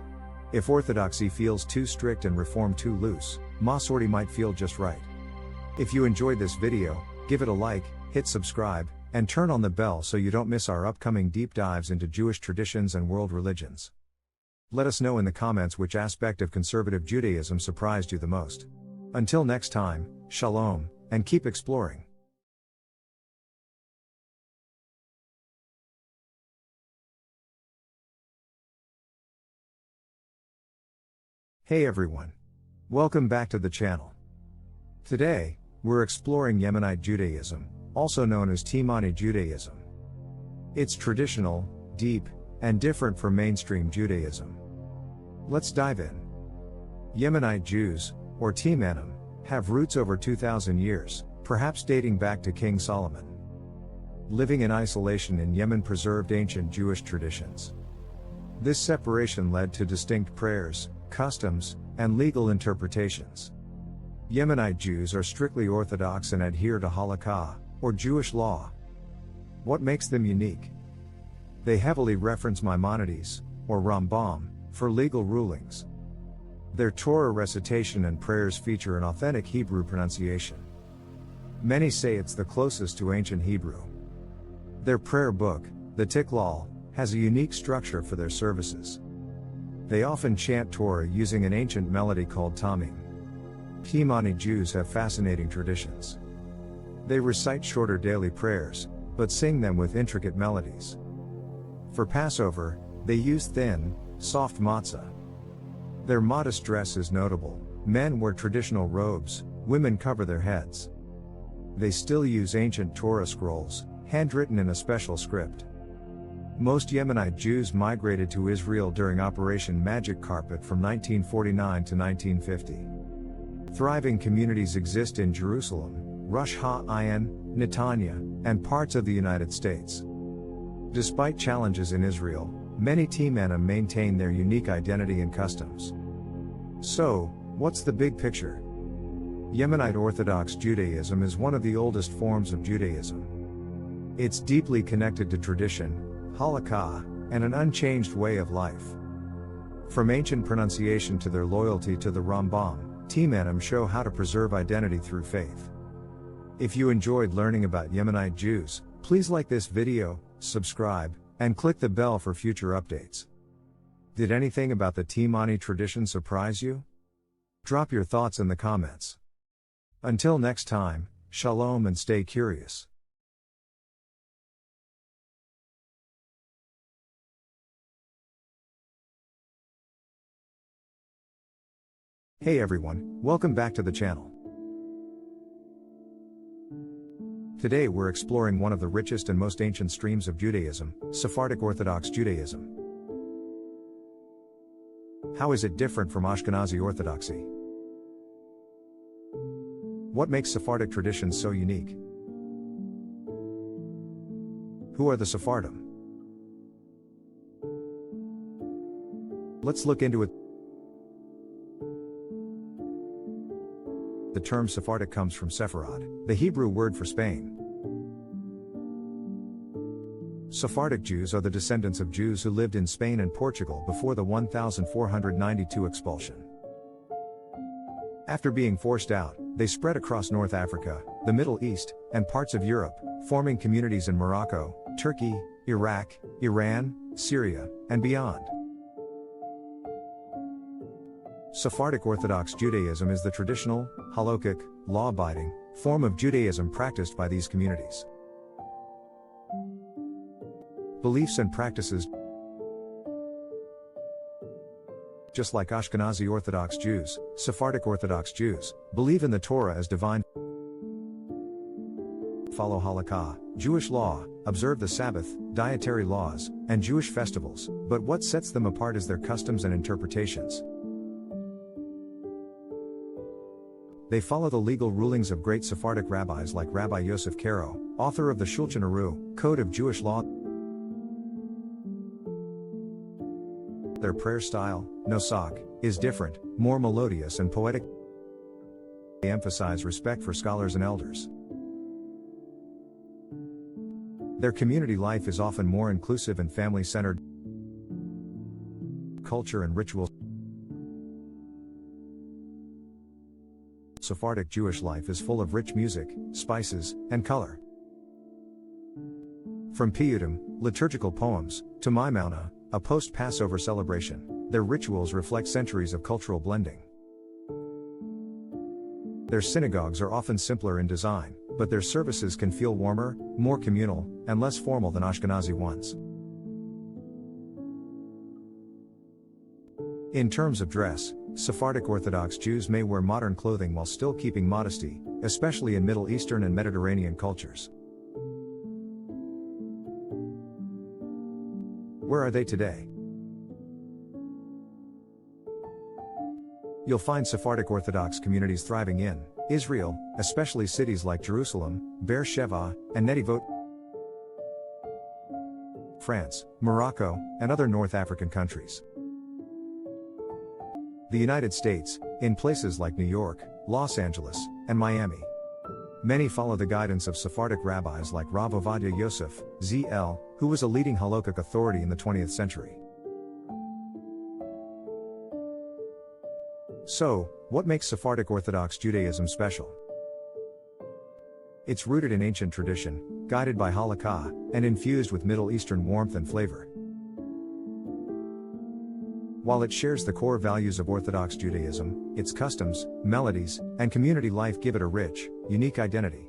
If orthodoxy feels too strict and reform too loose, Masorti might feel just right. If you enjoyed this video, give it a like, hit subscribe, and turn on the bell so you don't miss our upcoming deep dives into Jewish traditions and world religions. Let us know in the comments which aspect of conservative Judaism surprised you the most. Until next time, shalom, and keep exploring. Hey everyone! Welcome back to the channel. Today, we're exploring Yemenite Judaism, also known as Haredi Judaism. It's traditional, deep, and different from mainstream Judaism. Let's dive in. Yemenite Jews, or Teimanim, have roots over 2,000 years, perhaps dating back to King Solomon. Living in isolation in Yemen preserved ancient Jewish traditions. This separation led to distinct prayers, customs, and legal interpretations. Yemenite Jews are strictly Orthodox and adhere to Halakha, or Jewish law. What makes them unique? They heavily reference Maimonides, or Rambam, for legal rulings. Their Torah recitation and prayers feature an authentic Hebrew pronunciation. Many say it's the closest to ancient Hebrew. Their prayer book, the Tiklal, has a unique structure for their services. They often chant Torah using an ancient melody called tamim. Haredi Jews have fascinating traditions. They recite shorter daily prayers, but sing them with intricate melodies. For Passover, they use thin, soft matzah. Their modest dress is notable. Men wear traditional robes, women cover their heads. They still use ancient Torah scrolls, handwritten in a special script. Most Yemenite Jews migrated to Israel during Operation Magic Carpet from 1949 to 1950. Thriving communities exist in Jerusalem, Rosh HaAyin, Netanya, and parts of the United States. Despite challenges in Israel, many Teimanim maintain their unique identity and customs. So, what's the big picture? Yemenite Orthodox Judaism is one of the oldest forms of Judaism. It's deeply connected to tradition, Halakha, and an unchanged way of life. From ancient pronunciation to their loyalty to the Rambam, Teimanim show how to preserve identity through faith. If you enjoyed learning about Yemenite Jews, please like this video, subscribe, and click the bell for future updates. Did anything about the Haredi tradition surprise you? Drop your thoughts in the comments. Until next time, shalom and stay curious. Hey everyone, welcome back to the channel. Today we're exploring one of the richest and most ancient streams of Judaism, Sephardic Orthodox Judaism. How is it different from Ashkenazi Orthodoxy? What makes Sephardic traditions so unique? Who are the Sephardim? Let's look into it. The term Sephardic comes from Sepharad, the Hebrew word for Spain. Sephardic Jews are the descendants of Jews who lived in Spain and Portugal before the 1492 expulsion. After being forced out, they spread across North Africa, the Middle East, and parts of Europe, forming communities in Morocco, Turkey, Iraq, Iran, Syria, and beyond. Sephardic Orthodox Judaism is the traditional, halakhic, law-abiding, form of Judaism practiced by these communities. Beliefs and practices. Just like Ashkenazi Orthodox Jews, Sephardic Orthodox Jews believe in the Torah as divine, follow Halakha, Jewish law, observe the Sabbath, dietary laws, and Jewish festivals, but what sets them apart is their customs and interpretations. They follow the legal rulings of great Sephardic rabbis like Rabbi Yosef Karo, author of the Shulchan Aruch, Code of Jewish Law. Their prayer style, Nosak, is different, more melodious and poetic. They emphasize respect for scholars and elders. Their community life is often more inclusive and family-centered. Culture and ritual. Sephardic Jewish life is full of rich music, spices, and color. From piyutim, liturgical poems, to Maimona, a post-Passover celebration, their rituals reflect centuries of cultural blending. Their synagogues are often simpler in design, but their services can feel warmer, more communal, and less formal than Ashkenazi ones. In terms of dress, Sephardic Orthodox Jews may wear modern clothing while still keeping modesty, especially in Middle Eastern and Mediterranean cultures. Where are they today? You'll find Sephardic Orthodox communities thriving in Israel, especially cities like Jerusalem, Beersheba, and Netivot, France, Morocco, and other North African countries. The United States, in places like New York, Los Angeles, and Miami. Many follow the guidance of Sephardic rabbis like Rav Ovadia Yosef, Z.L., who was a leading halakhic authority in the 20th century. So, what makes Sephardic Orthodox Judaism special? It's rooted in ancient tradition, guided by Halakha, and infused with Middle Eastern warmth and flavor. While it shares the core values of Orthodox Judaism, its customs, melodies, and community life give it a rich, unique identity.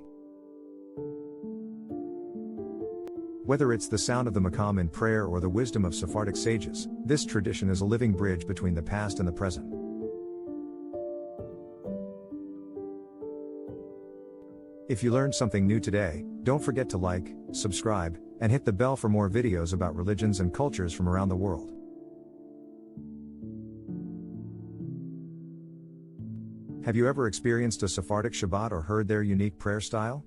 Whether it's the sound of the makam in prayer or the wisdom of Sephardic sages, this tradition is a living bridge between the past and the present. If you learned something new today, don't forget to like, subscribe, and hit the bell for more videos about religions and cultures from around the world. Have you ever experienced a Sephardic Shabbat or heard their unique prayer style?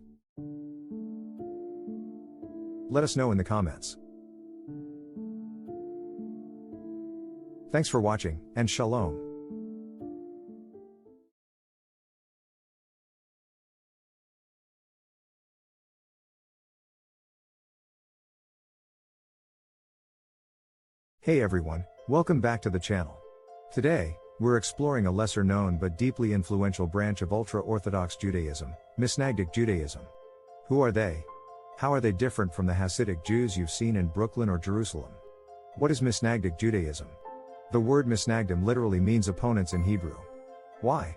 Let us know in the comments. Thanks for watching, and Shalom. Hey everyone, welcome back to the channel. Today, we're exploring a lesser-known but deeply influential branch of Ultra-Orthodox Judaism, Misnagdic Judaism. Who are they? How are they different from the Hasidic Jews you've seen in Brooklyn or Jerusalem? What is Misnagdic Judaism? The word Misnagdim literally means opponents in Hebrew. Why?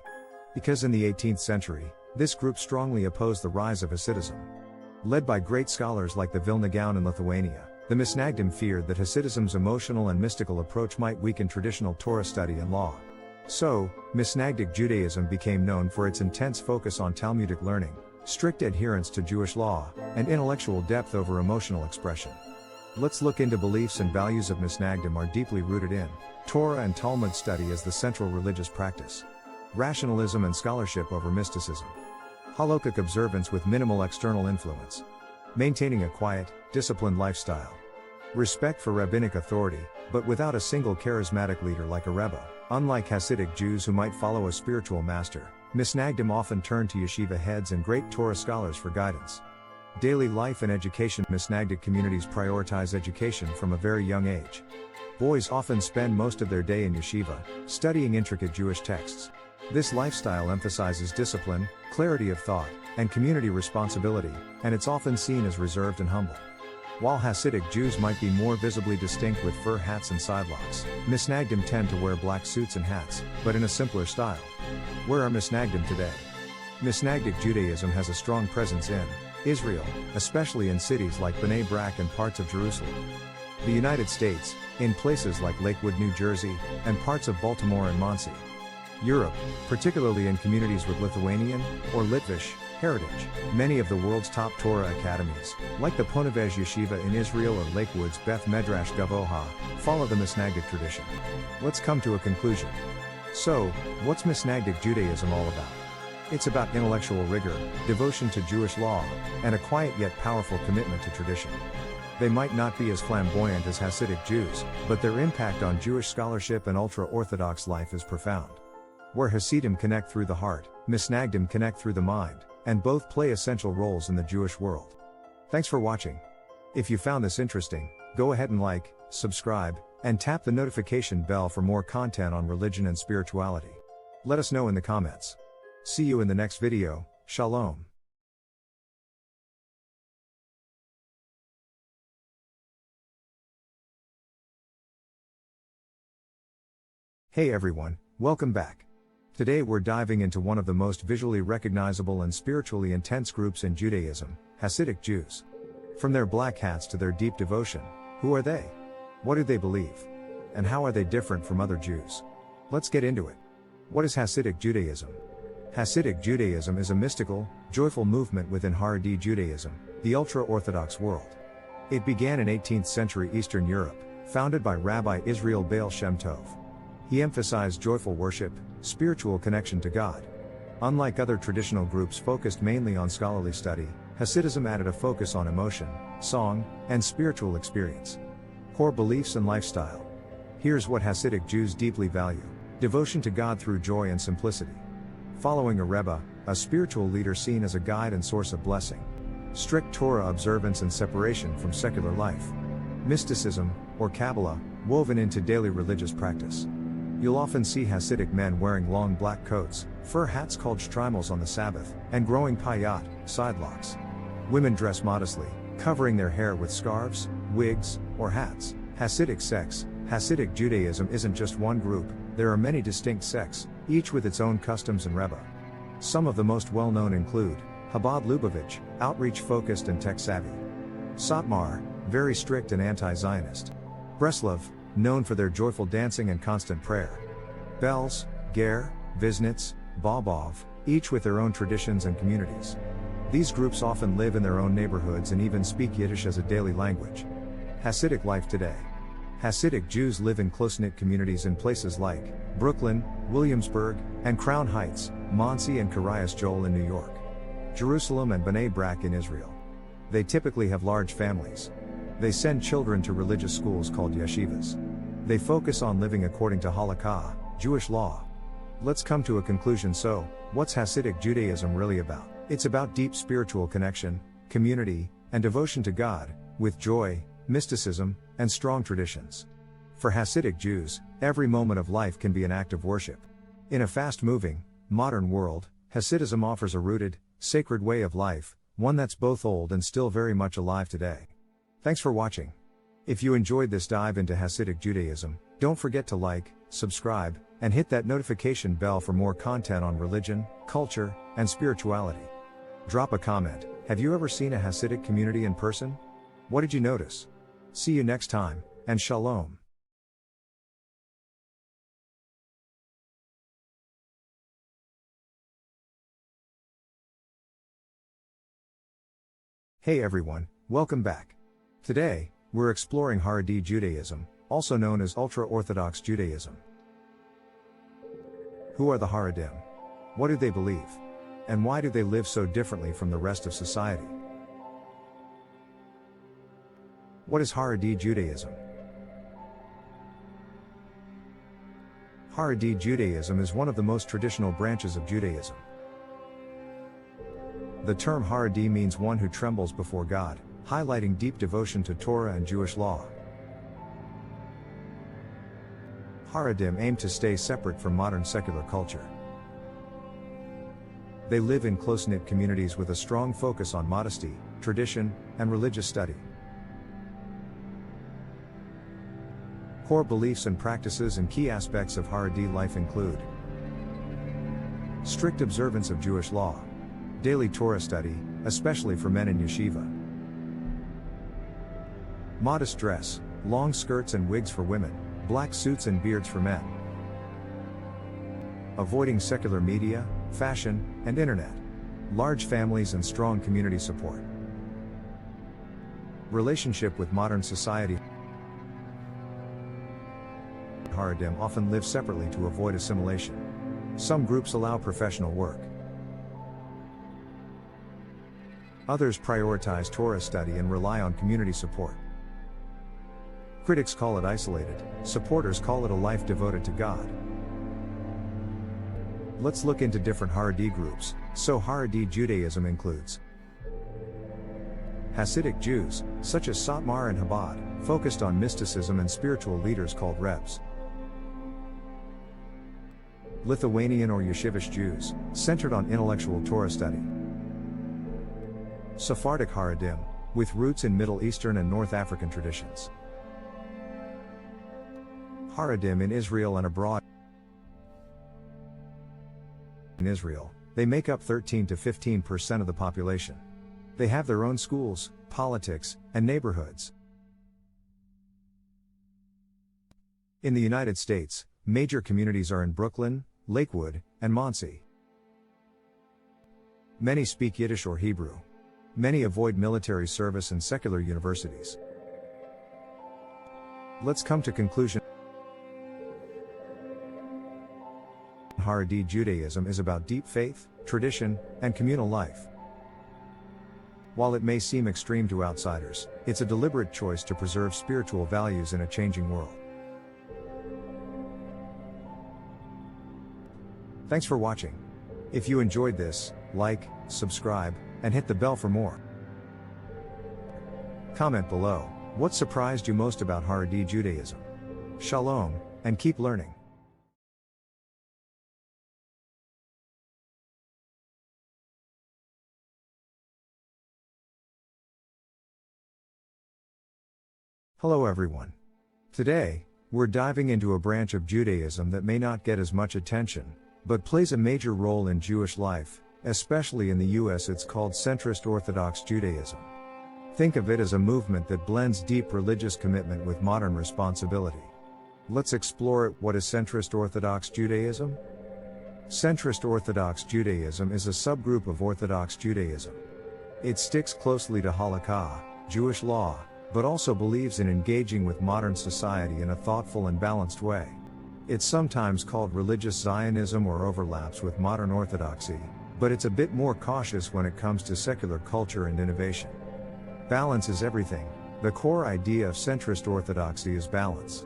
Because in the 18th century, this group strongly opposed the rise of Hasidism. Led by great scholars like the Vilna Gaon in Lithuania, the Misnagdim feared that Hasidism's emotional and mystical approach might weaken traditional Torah study and law. So, Misnagdic Judaism became known for its intense focus on Talmudic learning, strict adherence to Jewish law, and intellectual depth over emotional expression. Let's look into beliefs and values of Misnagdim are deeply rooted in Torah and Talmud study as the central religious practice. Rationalism and scholarship over mysticism. Halakhic observance with minimal external influence. Maintaining a quiet, disciplined lifestyle. Respect for rabbinic authority, but without a single charismatic leader like a rebbe. Unlike Hasidic Jews who might follow a spiritual master, Misnagdim often turn to yeshiva heads and great Torah scholars for guidance. Daily life and education. Misnagdic communities prioritize education from a very young age. Boys often spend most of their day in yeshiva, studying intricate Jewish texts. This lifestyle emphasizes discipline, clarity of thought, and community responsibility, and it's often seen as reserved and humble. While Hasidic Jews might be more visibly distinct with fur hats and sidelocks, Misnagdim tend to wear black suits and hats, but in a simpler style. Where are Misnagdim today? Misnagdic Judaism has a strong presence in Israel, especially in cities like Bnei Brak and parts of Jerusalem. The United States, in places like Lakewood, New Jersey, and parts of Baltimore and Muncie. Europe, particularly in communities with Lithuanian, or Litvish, heritage. Many of the world's top Torah academies, like the Ponevez Yeshiva in Israel or Lakewood's Beth Medrash Gavoha, follow the Misnagdic tradition. Let's come to a conclusion. So, what's Misnagdic Judaism all about? It's about intellectual rigor, devotion to Jewish law, and a quiet yet powerful commitment to tradition. They might not be as flamboyant as Hasidic Jews, but their impact on Jewish scholarship and ultra-Orthodox life is profound. Where Hasidim connect through the heart, Misnagdim connect through the mind, and both play essential roles in the Jewish world. Thanks for watching. If you found this interesting, go ahead and like, subscribe, and tap the notification bell for more content on religion and spirituality. Let us know in the comments. See you in the next video. Shalom. Hey everyone, welcome back. Today we're diving into one of the most visually recognizable and spiritually intense groups in Judaism, Hasidic Jews. From their black hats to their deep devotion, who are they? What do they believe? And how are they different from other Jews? Let's get into it. What is Hasidic Judaism? Hasidic Judaism is a mystical, joyful movement within Haredi Judaism, the ultra-Orthodox world. It began in 18th century Eastern Europe, founded by Rabbi Israel Baal Shem Tov. He emphasized joyful worship, spiritual connection to God. Unlike other traditional groups focused mainly on scholarly study, Hasidism added a focus on emotion, song, and spiritual experience. Core beliefs and lifestyle. Here's what Hasidic Jews deeply value: devotion to God through joy and simplicity. Following a Rebbe, a spiritual leader seen as a guide and source of blessing. Strict Torah observance and separation from secular life. Mysticism, or Kabbalah, woven into daily religious practice. You'll often see Hasidic men wearing long black coats, fur hats called shtreimels on the Sabbath, and growing payat, side locks. Women dress modestly, covering their hair with scarves, wigs, or hats. Hasidic sects. Hasidic Judaism isn't just one group, there are many distinct sects, each with its own customs and rebbe. Some of the most well-known include Chabad Lubavitch, outreach-focused and tech-savvy. Satmar, very strict and anti-Zionist. Breslov, known for their joyful dancing and constant prayer. Belz, Ger, Viznitz, Bobov, each with their own traditions and communities. These groups often live in their own neighborhoods and even speak Yiddish as a daily language. Hasidic life today. Hasidic Jews live in close-knit communities in places like Brooklyn, Williamsburg, and Crown Heights, Monsey and Kiryas Joel in New York, Jerusalem and Bnei Brak in Israel. They typically have large families. They send children to religious schools called yeshivas. They focus on living according to Halakha, Jewish law. Let's come to a conclusion. So, what's Hasidic Judaism really about? It's about deep spiritual connection, community, and devotion to God, with joy, mysticism, and strong traditions. For Hasidic Jews, every moment of life can be an act of worship. In a fast-moving, modern world, Hasidism offers a rooted, sacred way of life, one that's both old and still very much alive today. Thanks for watching. If you enjoyed this dive into Hasidic Judaism, don't forget to like, subscribe, and hit that notification bell for more content on religion, culture, and spirituality. Drop a comment. Have you ever seen a Hasidic community in person? What did you notice? See you next time, and shalom. Hey everyone, welcome back. Today, we're exploring Haredi Judaism, also known as Ultra-Orthodox Judaism. Who are the Haredim? What do they believe? And why do they live so differently from the rest of society? What is Haredi Judaism? Haredi Judaism is one of the most traditional branches of Judaism. The term Haredi means one who trembles before God, highlighting deep devotion to Torah and Jewish law. Haredim aim to stay separate from modern secular culture. They live in close-knit communities with a strong focus on modesty, tradition, and religious study. Core beliefs and practices and key aspects of Haredi life include strict observance of Jewish law, daily Torah study, especially for men in yeshiva, modest dress, long skirts and wigs for women, black suits and beards for men. Avoiding secular media, fashion, and internet. Large families and strong community support. Relationship with modern society. Haredim often live separately to avoid assimilation. Some groups allow professional work. Others prioritize Torah study and rely on community support. Critics call it isolated, supporters call it a life devoted to God. Let's look into different Haredi groups. So Haredi Judaism includes Hasidic Jews, such as Satmar and Chabad, focused on mysticism and spiritual leaders called Rebs. Lithuanian or Yeshivish Jews, centered on intellectual Torah study. Sephardic Haredim, with roots in Middle Eastern and North African traditions. Haredim in Israel and abroad. In Israel, they make up 13 to 15% of the population. They have their own schools, politics, and neighborhoods. In the United States, major communities are in Brooklyn, Lakewood, and Monsey. Many speak Yiddish or Hebrew. Many avoid military service and secular universities. Let's come to conclusion. Haredi Judaism is about deep faith, tradition, and communal life. While it may seem extreme to outsiders, it's a deliberate choice to preserve spiritual values in a changing world. Thanks for watching. If you enjoyed this, like, subscribe, and hit the bell for more. Comment below, what surprised you most about Haredi Judaism? Shalom, and keep learning. Hello everyone. Today, we're diving into a branch of Judaism that may not get as much attention, but plays a major role in Jewish life, especially in the US. It's called centrist Orthodox Judaism. Think of it as a movement that blends deep religious commitment with modern responsibility. Let's explore it. What is centrist Orthodox Judaism? Centrist Orthodox Judaism is a subgroup of Orthodox Judaism. It sticks closely to Halakha, Jewish law, but also believes in engaging with modern society in a thoughtful and balanced way. It's sometimes called religious Zionism or overlaps with modern orthodoxy, but it's a bit more cautious when it comes to secular culture and innovation. Balance is everything. The core idea of centrist orthodoxy is balance.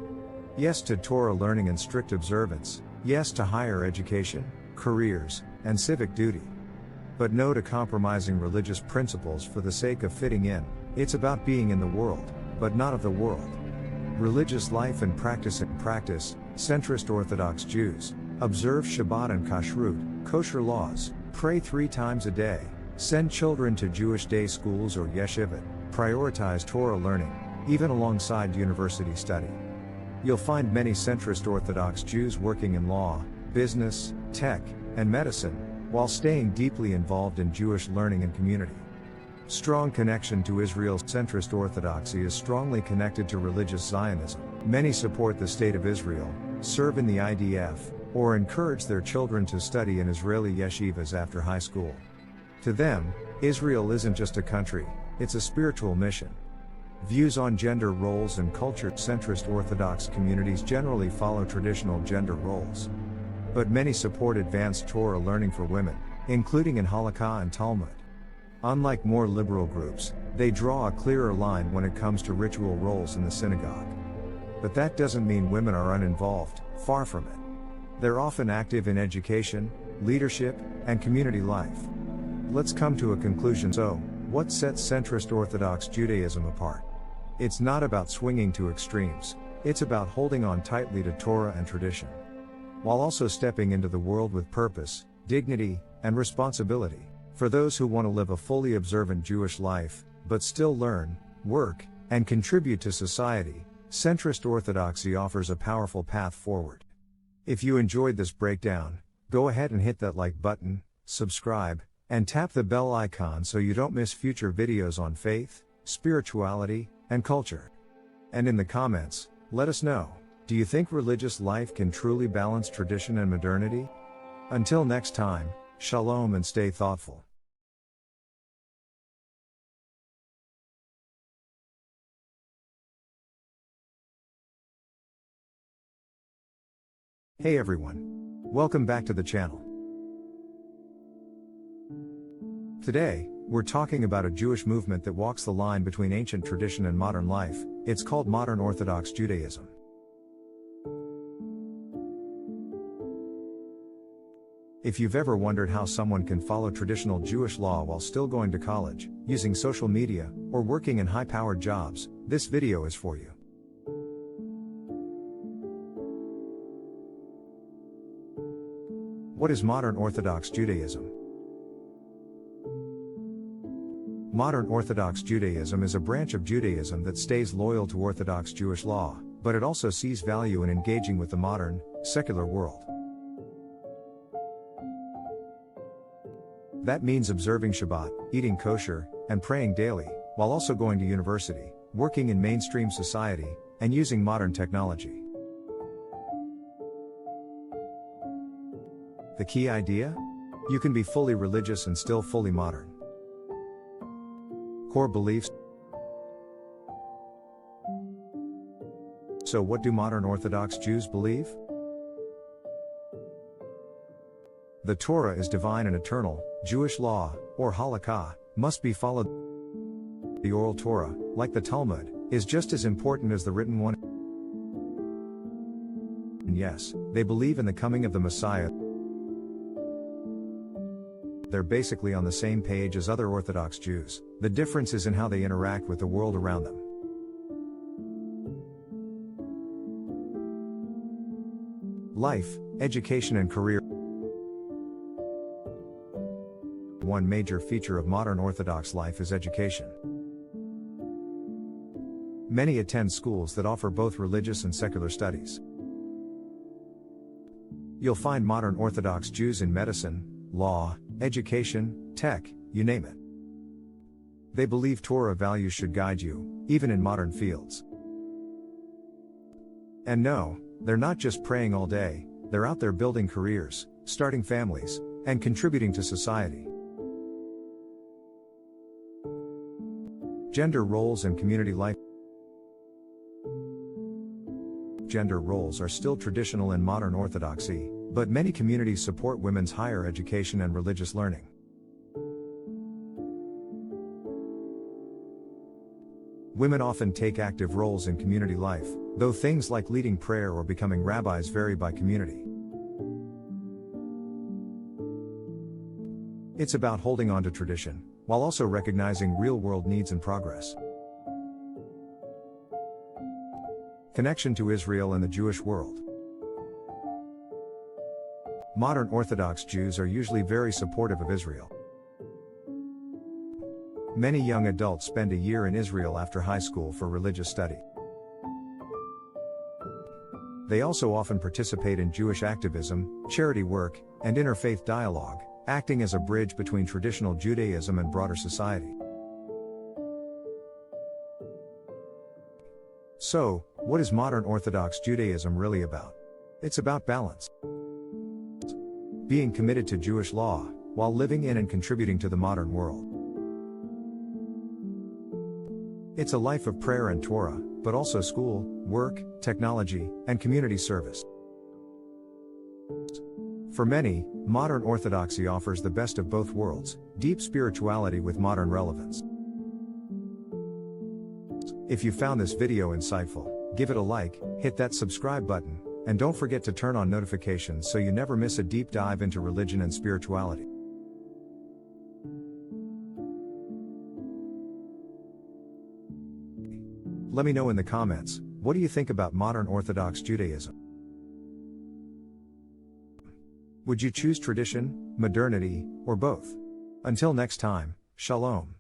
Yes to Torah learning and strict observance, yes to higher education, careers, and civic duty. But no to compromising religious principles for the sake of fitting in. It's about being in the world, but not of the world. Religious life and practice. In practice, centrist Orthodox Jews observe Shabbat and Kashrut, kosher laws, pray 3 times a day, send children to Jewish day schools or yeshivot, prioritize Torah learning, even alongside university study. You'll find many centrist Orthodox Jews working in law, business, tech, and medicine, while staying deeply involved in Jewish learning and community. Strong connection to Israel. Centrist Orthodoxy is strongly connected to religious Zionism. Many support the State of Israel, serve in the IDF, or encourage their children to study in Israeli yeshivas after high school. To them, Israel isn't just a country, it's a spiritual mission. Views on gender roles and culture. Centrist Orthodox communities generally follow traditional gender roles. But many support advanced Torah learning for women, including in Halakha and Talmud. Unlike more liberal groups, they draw a clearer line when it comes to ritual roles in the synagogue. But that doesn't mean women are uninvolved, far from it. They're often active in education, leadership, and community life. Let's come to a conclusion. So, what sets centrist Orthodox Judaism apart? It's not about swinging to extremes, it's about holding on tightly to Torah and tradition, while also stepping into the world with purpose, dignity, and responsibility. For those who want to live a fully observant Jewish life, but still learn, work, and contribute to society, centrist Orthodoxy offers a powerful path forward. If you enjoyed this breakdown, go ahead and hit that like button, subscribe, and tap the bell icon so you don't miss future videos on faith, spirituality, and culture. And in the comments, let us know, do you think religious life can truly balance tradition and modernity? Until next time, shalom and stay thoughtful. Hey everyone. Welcome back to the channel. Today, we're talking about a Jewish movement that walks the line between ancient tradition and modern life. It's called Modern Orthodox Judaism. If you've ever wondered how someone can follow traditional Jewish law while still going to college, using social media, or working in high-powered jobs, this video is for you. What is Modern Orthodox Judaism? Modern Orthodox Judaism is a branch of Judaism that stays loyal to Orthodox Jewish law, but it also sees value in engaging with the modern, secular world. That means observing Shabbat, eating kosher, and praying daily, while also going to university, working in mainstream society, and using modern technology. The key idea? You can be fully religious and still fully modern. Core beliefs. So what do modern Orthodox Jews believe? The Torah is divine and eternal. Jewish law, or Halakha, must be followed. The oral Torah, like the Talmud, is just as important as the written one. And yes, they believe in the coming of the Messiah. They're basically on the same page as other Orthodox Jews. The difference is in how they interact with the world around them. Life, education and career. One major feature of modern Orthodox life is education. Many attend schools that offer both religious and secular studies. You'll find modern Orthodox Jews in medicine, law, education, tech, you name it. They believe Torah values should guide you, even in modern fields. And no, they're not just praying all day, they're out there building careers, starting families, and contributing to society. Gender roles and community life. Gender roles are still traditional in modern Orthodoxy, but many communities support women's higher education and religious learning. Women often take active roles in community life, though things like leading prayer or becoming rabbis vary by community. It's about holding on to tradition, while also recognizing real-world needs and progress. Connection to Israel and the Jewish world. Modern Orthodox Jews are usually very supportive of Israel. Many young adults spend a year in Israel after high school for religious study. They also often participate in Jewish activism, charity work, and interfaith dialogue, acting as a bridge between traditional Judaism and broader society. So, what is modern Orthodox Judaism really about? It's about balance. Being committed to Jewish law, while living in and contributing to the modern world. It's a life of prayer and Torah, but also school, work, technology, and community service. For many, modern Orthodoxy offers the best of both worlds, deep spirituality with modern relevance. If you found this video insightful, give it a like, hit that subscribe button, and don't forget to turn on notifications so you never miss a deep dive into religion and spirituality. Let me know in the comments, what do you think about modern Orthodox Judaism? Would you choose tradition, modernity, or both? Until next time, shalom.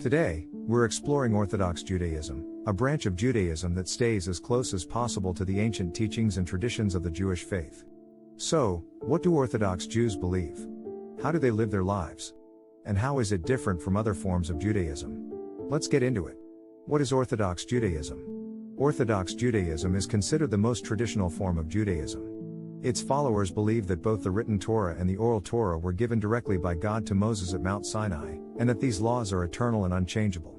Today, we're exploring Orthodox Judaism, a branch of Judaism that stays as close as possible to the ancient teachings and traditions of the Jewish faith. So, what do Orthodox Jews believe? How do they live their lives? And how is it different from other forms of Judaism? Let's get into it. What is Orthodox Judaism? Orthodox Judaism is considered the most traditional form of Judaism. Its followers believe that both the written Torah and the oral Torah were given directly by God to Moses at Mount Sinai, and that these laws are eternal and unchangeable.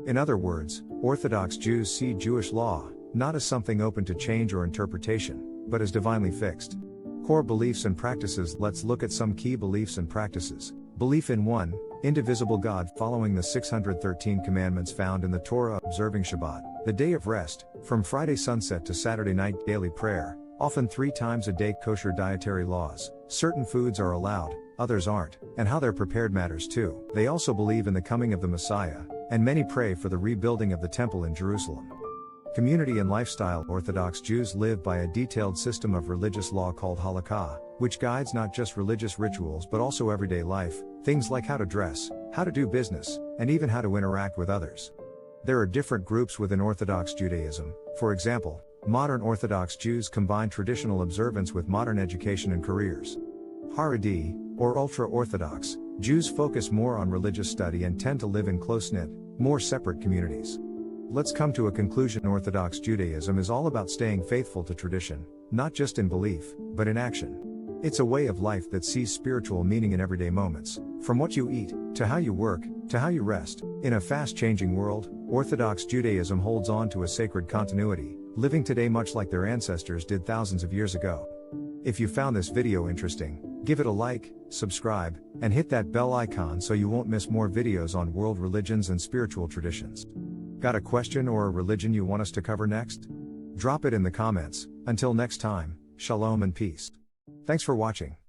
In other words, Orthodox Jews see Jewish law, not as something open to change or interpretation, but as divinely fixed. Core beliefs and practices. Let's look at some key beliefs and practices. Belief in one, indivisible God, following the 613 commandments found in the Torah, observing Shabbat, the day of rest, from Friday sunset to Saturday night, daily prayer, often 3 times a day, kosher dietary laws, certain foods are allowed, others aren't, and how they're prepared matters too. They also believe in the coming of the Messiah, and many pray for the rebuilding of the temple in Jerusalem. Community and lifestyle. Orthodox Jews live by a detailed system of religious law called Halakha, which guides not just religious rituals but also everyday life, things like how to dress, how to do business, and even how to interact with others. There are different groups within Orthodox Judaism. For example, modern Orthodox Jews combine traditional observance with modern education and careers. Haredi, or Ultra-Orthodox, Jews focus more on religious study and tend to live in close-knit, more separate communities. Let's come to a conclusion. Orthodox Judaism is all about staying faithful to tradition, not just in belief, but in action. It's a way of life that sees spiritual meaning in everyday moments, from what you eat, to how you work, to how you rest. In a fast-changing world, Orthodox Judaism holds on to a sacred continuity, living today much like their ancestors did thousands of years ago. If you found this video interesting, give it a like, subscribe, and hit that bell icon so you won't miss more videos on world religions and spiritual traditions. Got a question or a religion you want us to cover next? Drop it in the comments. Until next time, shalom and peace. Thanks for watching.